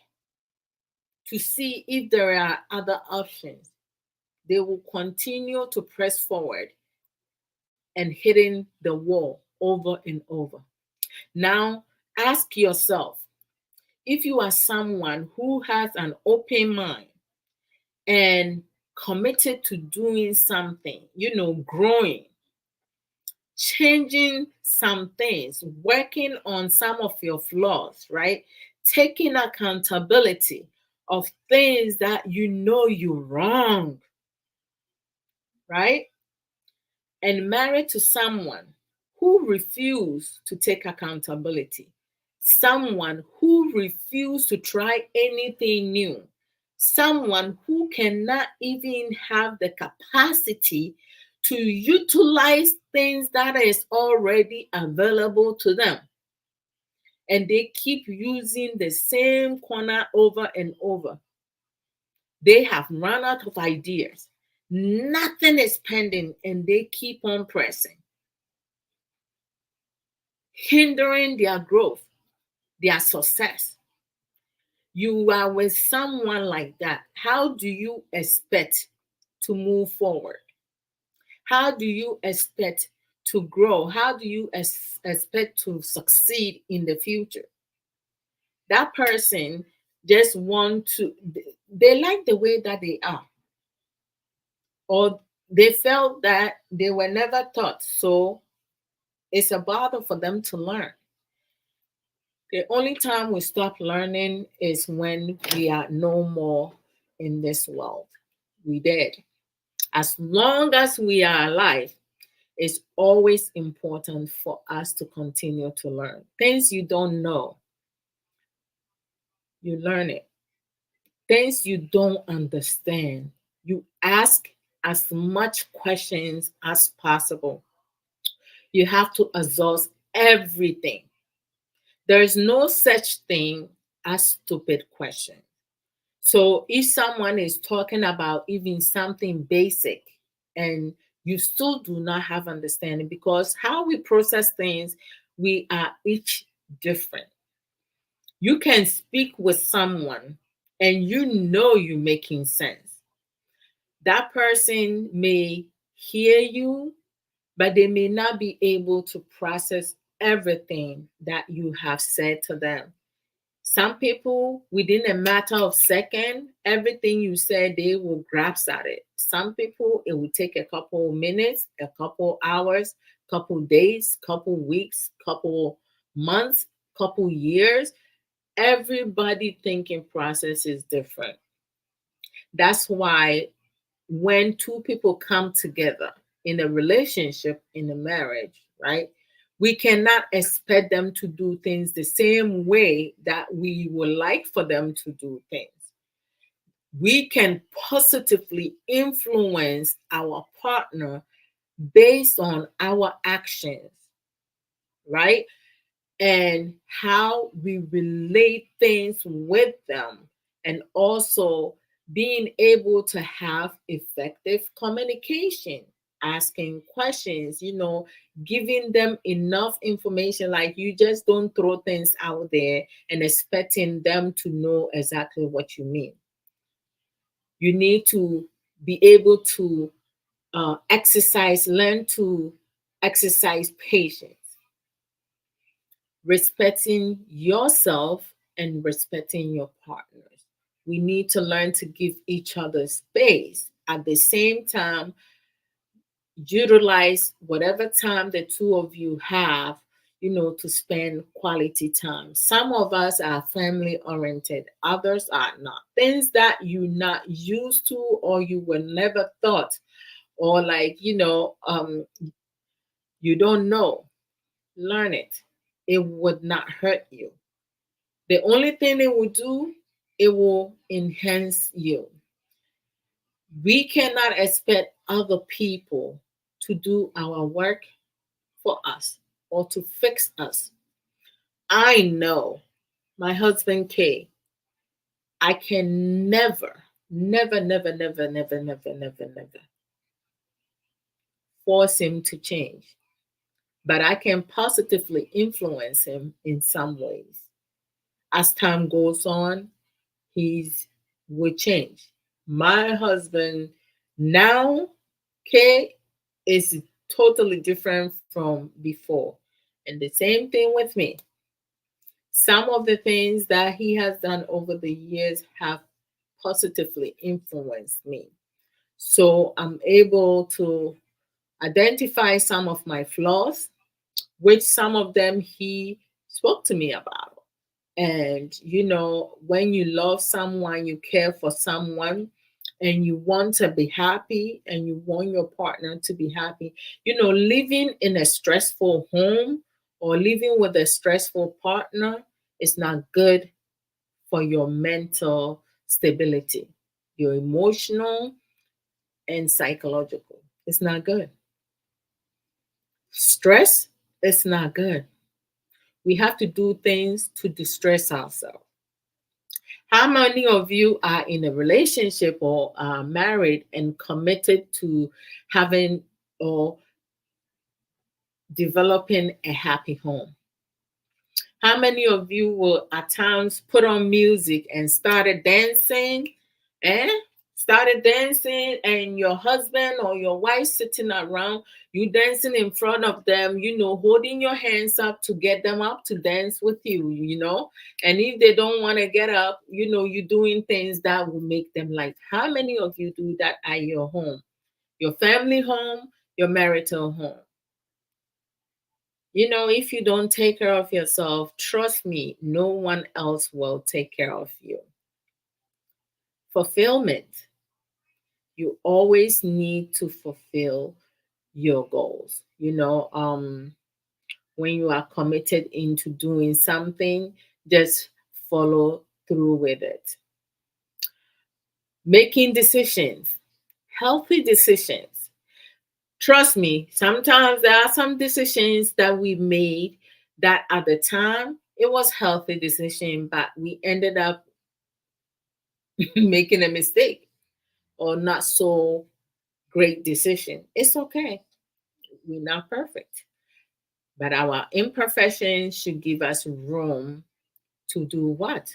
to see if there are other options. They will continue to press forward and hitting the wall over and over. Now, ask yourself, if you are someone who has an open mind and committed to doing something, growing, changing some things, working on some of your flaws, right? Taking accountability of things that you're wrong, right? And married to someone who refused to take accountability, someone who refused to try anything new, someone who cannot even have the capacity to utilize things that is already available to them. And they keep using the same corner over and over. They have run out of ideas. Nothing is pending, and they keep on pressing, hindering their growth, their success. You are with someone like that. How do you expect to move forward? How do you expect to grow? How do you expect to succeed in the future? That person just want to, they like the way that they are, or they felt that they were never taught. So it's a bother for them to learn. The only time we stop learning is when we are no more in this world. We dead. As long as we are alive, it's always important for us to continue to learn. Things you don't know, you learn it. Things you don't understand, you ask as much questions as possible. You have to exhaust everything. There is no such thing as stupid questions. So if someone is talking about even something basic and you still do not have understanding, because how we process things, we are each different. You can speak with someone and you're making sense. That person may hear you, but they may not be able to process everything that you have said to them. Some people, within a matter of second, everything you said, they will grasp at it. Some people, it will take a couple minutes, a couple hours, couple days, couple weeks, couple months, couple years. Everybody thinking process is different. That's why when two people come together in a relationship, in a marriage, right? We cannot expect them to do things the same way that we would like for them to do things. We can positively influence our partner based on our actions, right? And how we relate things with them, and also being able to have effective communication, asking questions, giving them enough information. Like, you just don't throw things out there and expecting them to know exactly what you mean. You need to be able to learn to exercise patience, respecting yourself and respecting your partners. We need to learn to give each other space. At the same time, utilize whatever time the two of you have, to spend quality time. Some of us are family oriented, others are not. Things that you're not used to or you were never taught, or like, you don't know, learn it. It would not hurt you. The only thing it will do, it will enhance you. We cannot expect other people to do our work for us or to fix us. I know my husband K, I can never, never, never, never, never, never, never, never force him to change. But I can positively influence him in some ways. as time goes on, he's will change. My husband now, Kay, is totally different from before. And the same thing with me. Some of the things that he has done over the years have positively influenced me. So I'm able to identify some of my flaws, which some of them he spoke to me about. And when you love someone, you care for someone, and you want to be happy and you want your partner to be happy, living in a stressful home or living with a stressful partner is not good for your mental stability, your emotional and psychological. It's not good. Stress is not good. We have to do things to distress ourselves. How many of you are in a relationship or are married and committed to having or developing a happy home? How many of you will at times put on music and started dancing? Eh? Started dancing, and your husband or your wife sitting around, you dancing in front of them, holding your hands up to get them up to dance with you. And if they don't want to get up, you're doing things that will make them like. How many of you do that at your home, your family home, your marital home? If you don't take care of yourself, trust me, no one else will take care of you. Fulfillment. You always need to fulfill your goals. When you are committed into doing something, just follow through with it. Making decisions, healthy decisions. Trust me, sometimes there are some decisions that we made that at the time it was healthy decision, but we ended up making a mistake or not so great decision. It's okay. We're not perfect. But our imperfections should give us room to do what?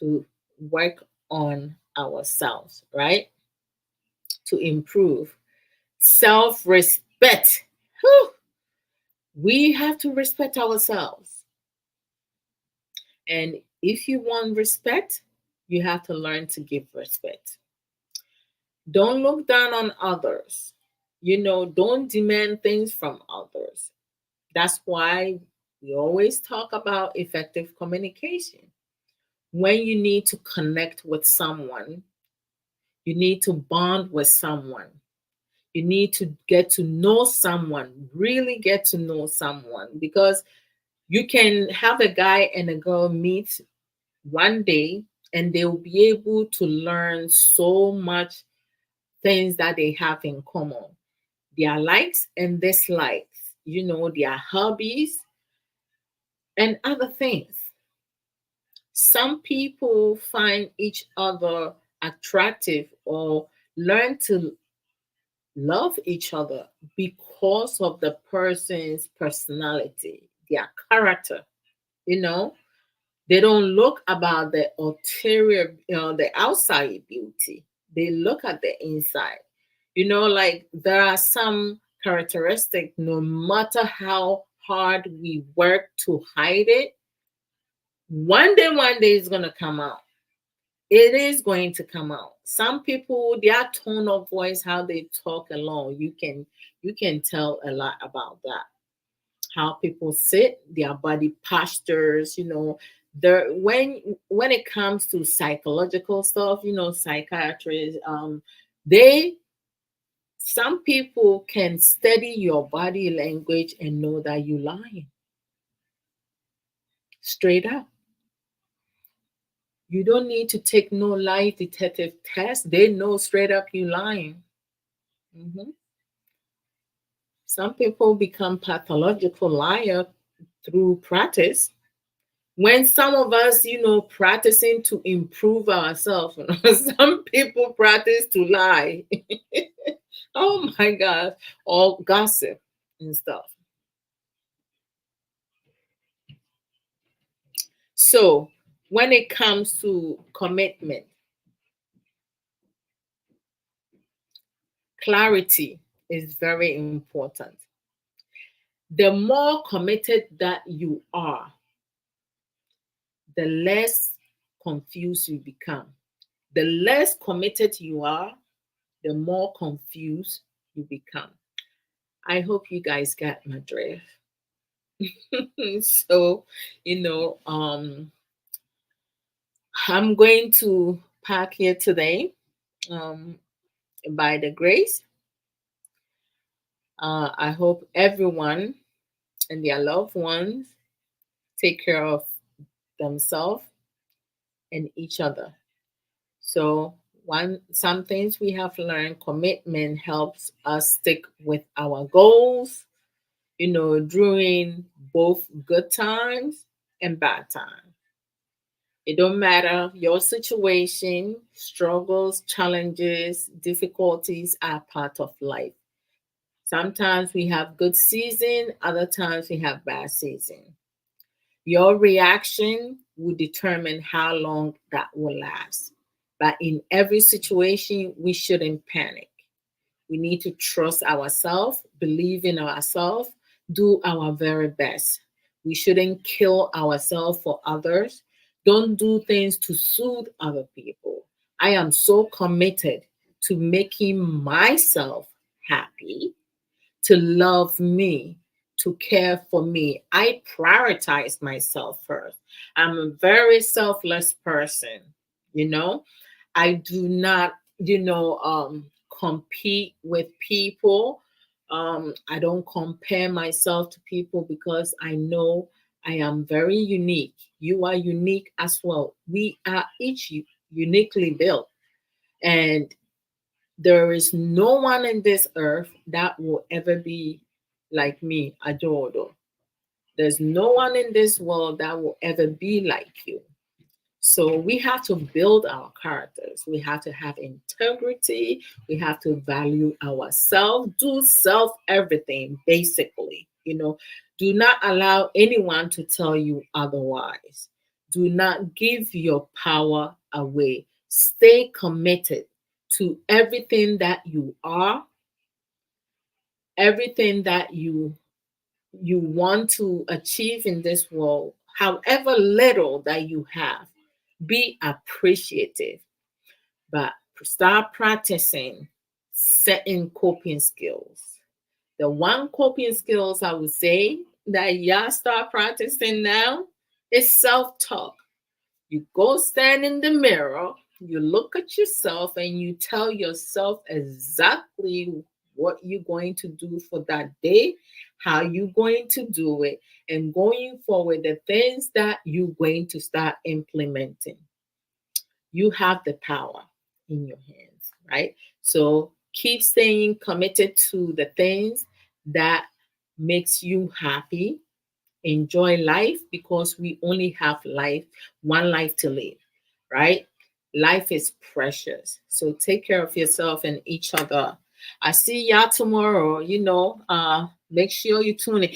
To work on ourselves, right? To improve. Self respect. We have to respect ourselves. And if you want respect, you have to learn to give respect. Don't look down on others. Don't demand things from others. That's why we always talk about effective communication. When you need to connect with someone, you need to bond with someone, you need to get to know someone, really get to know someone, because you can have a guy and a girl meet one day and they'll be able to learn so much things that they have in common, their likes and dislikes, their hobbies and other things. Some people find each other attractive or learn to love each other because of the person's personality, their character. You know, they don't look about the ulterior, the outside beauty. They look at the inside. Like there are some characteristics, no matter how hard we work to hide it, one day it's gonna come out. It is going to come out. Some people, their tone of voice, how they talk alone, you can tell a lot about that. How people sit, their body postures, there when it comes to psychological stuff, psychiatrists, they some people can study your body language and know that you lying straight up. You don't need to take no lie detective test. They know straight up you lying. Mhm. Some people become pathological liar through practice. When some of us, practicing to improve ourselves, some people practice to lie. Oh my God, or gossip and stuff. So when it comes to commitment, clarity is very important. The more committed that you are, the less confused you become. The less committed you are, the more confused you become. I hope you guys got my drift. So, you know, I'm going to pack here today. Um, by the grace, I hope everyone and their loved ones take care of themselves and each other. So, some things we have learned: commitment helps us stick with our goals, during both good times and bad times. It don't matter your situation, struggles, challenges, difficulties are part of life. Sometimes we have good season, other times we have bad season. Your reaction will determine how long that will last. But in every situation, we shouldn't panic. We need to trust ourselves, believe in ourselves, do our very best. We shouldn't kill ourselves for others. Don't do things to soothe other people. I am so committed to making myself happy, to love me, to care for me. I prioritize myself first. I'm a very selfless person, you know. I do not, compete with people. I don't compare myself to people because I know I am very unique. You are unique as well. We are each uniquely built. And there is no one in this earth that will ever be like me, Adodo. There's no one in this world that will ever be like you. So we have to build our characters. We have to have integrity. We have to value ourselves, do self everything, basically. Do not allow anyone to tell you otherwise. Do not give your power away. Stay committed to everything that you are, everything that you want to achieve in this world, however little that you have. Be appreciative, but start practicing certain coping skills. The one coping skills I would say that y'all start practicing now is self-talk. You go stand in the mirror, you look at yourself, and you tell yourself exactly what you're going to do for that day, how you're going to do it, and going forward, the things that you're going to start implementing. You have the power in your hands, right? So keep staying committed to the things that makes you happy. Enjoy life because we only have one life to live, right? Life is precious. So take care of yourself and each other. I see y'all tomorrow. Make sure you tune in.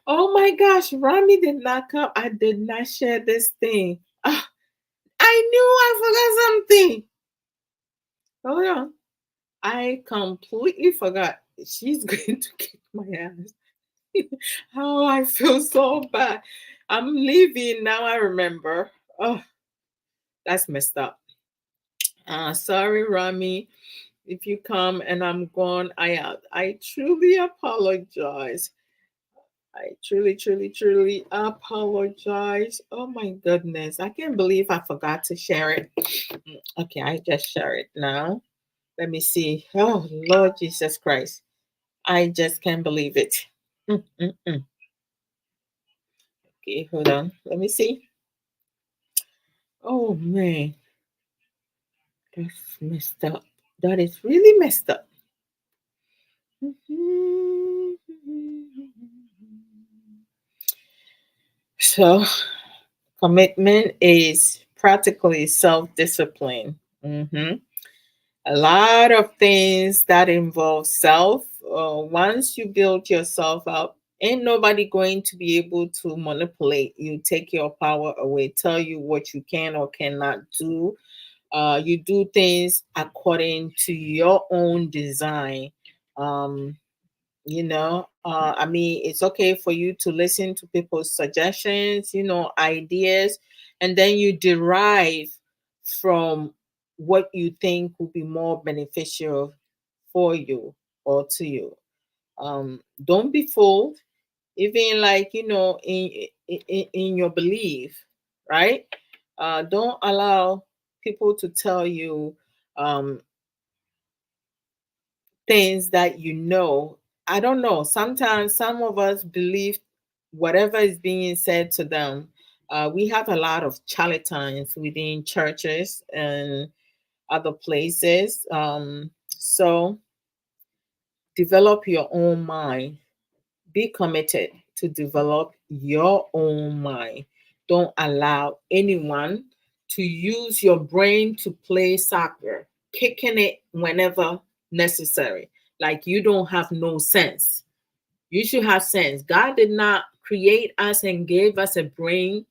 Oh my gosh, Rami did not come. I did not share this thing. I knew I forgot something. Hold on. I completely forgot. She's going to kick my ass. Oh, I feel so bad. I'm leaving now. I remember. Oh, that's messed up. Sorry, Rami. If you come and I'm gone, I truly apologize. I truly, truly, truly apologize. Oh my goodness. I can't believe I forgot to share it. Okay, I just share it now. Let me see. Oh, Lord Jesus Christ. I just can't believe it. Mm, mm, mm. Okay, hold on. Let me see. Oh, man. That's messed up. That is really messed up. So, commitment is practically self discipline. A lot of things that involve self. Once you build yourself up, Ain't nobody going to be able to manipulate you, take your power away, tell you what you can or cannot do. You do things according to your own design. Um, I mean, it's okay for you to listen to people's suggestions, ideas, and then you derive from what you think will be more beneficial for you or to you. Don't be fooled, even like in your belief, right? Don't allow people to tell you um, things that I don't know. Sometimes some of us believe whatever is being said to them. We have a lot of charlatans within churches and other places. So develop your own mind. Be committed to develop your own mind. Don't allow anyone to use your brain to play soccer, kicking it whenever necessary. Like you don't have no sense. You should have sense. God did not create us and gave us a brain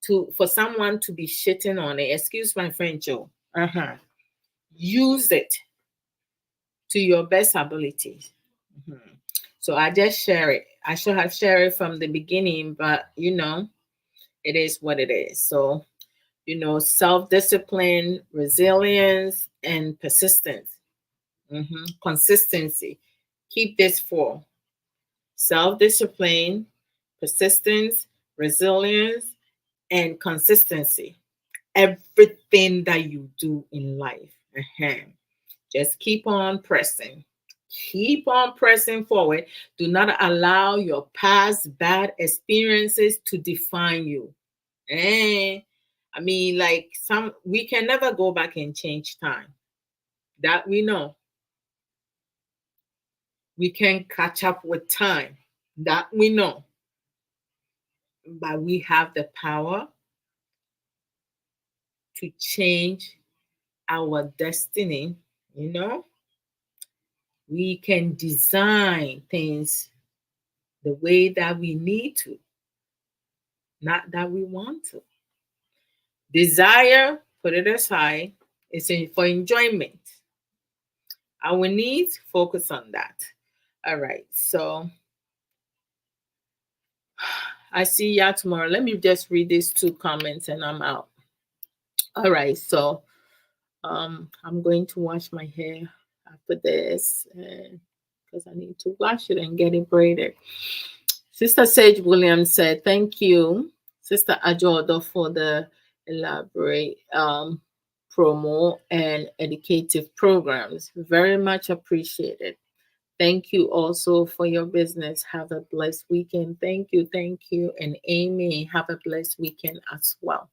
to for someone to be shitting on it. Excuse my French, Joe. Use it to your best abilities. Mhm. So I just share it. I should have shared it from the beginning, but it is what it is. So, self discipline, resilience, and persistence, consistency. Keep this four: self discipline, persistence, resilience, and consistency. Everything that you do in life. Just keep on pressing. Keep on pressing forward. Do not allow your past bad experiences to define you. Eh? I mean, like we can never go back and change time. That we know. We can catch up with time. That we know. But we have the power to change our destiny. You know, we can design things the way that we need to, not that we want to. Desire, put it aside, is for enjoyment. Our needs, focus on that. All right. So I see y'all tomorrow. Let me just read these two comments and I'm out. All right. So I'm going to wash my hair after this because I need to wash it and get it braided. Sister Sage Williams said, thank you, Sister Ajodo, for the elaborate promo and educative programs. Very much appreciated. Thank you also for your business. Have a blessed weekend. Thank you, thank you. And Amy, have a blessed weekend as well.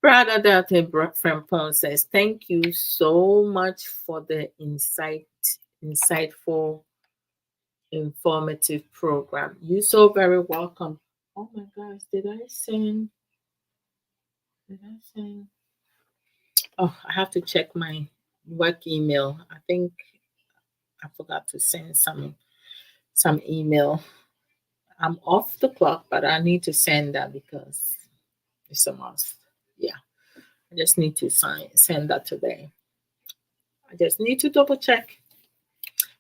Brother Dante Frempon says, thank you so much for the insightful, informative program. You're so very welcome. Oh my gosh, did I send? Oh, I have to check my work email. I think I forgot to send some email. I'm off the clock, but I need to send that because it's a must. Yeah, I just need to send that today. I just need to double check.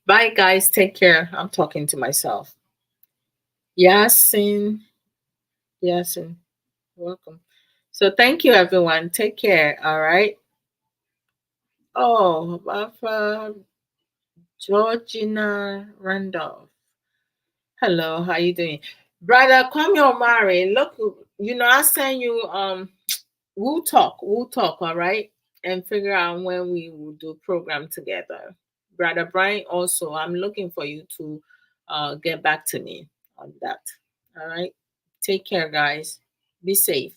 Bye, guys. Take care. I'm talking to myself. Yasin, Yasin, welcome. So thank you, everyone. Take care. All right. Oh, Bafa Georgina Randolph. Hello, how you doing, brother? Come here, Mari. Look, I send you we'll talk, all right, and figure out when we will do program together. Brother Brian, also, I'm looking for you to get back to me on that. All right. Take care, guys. Be safe.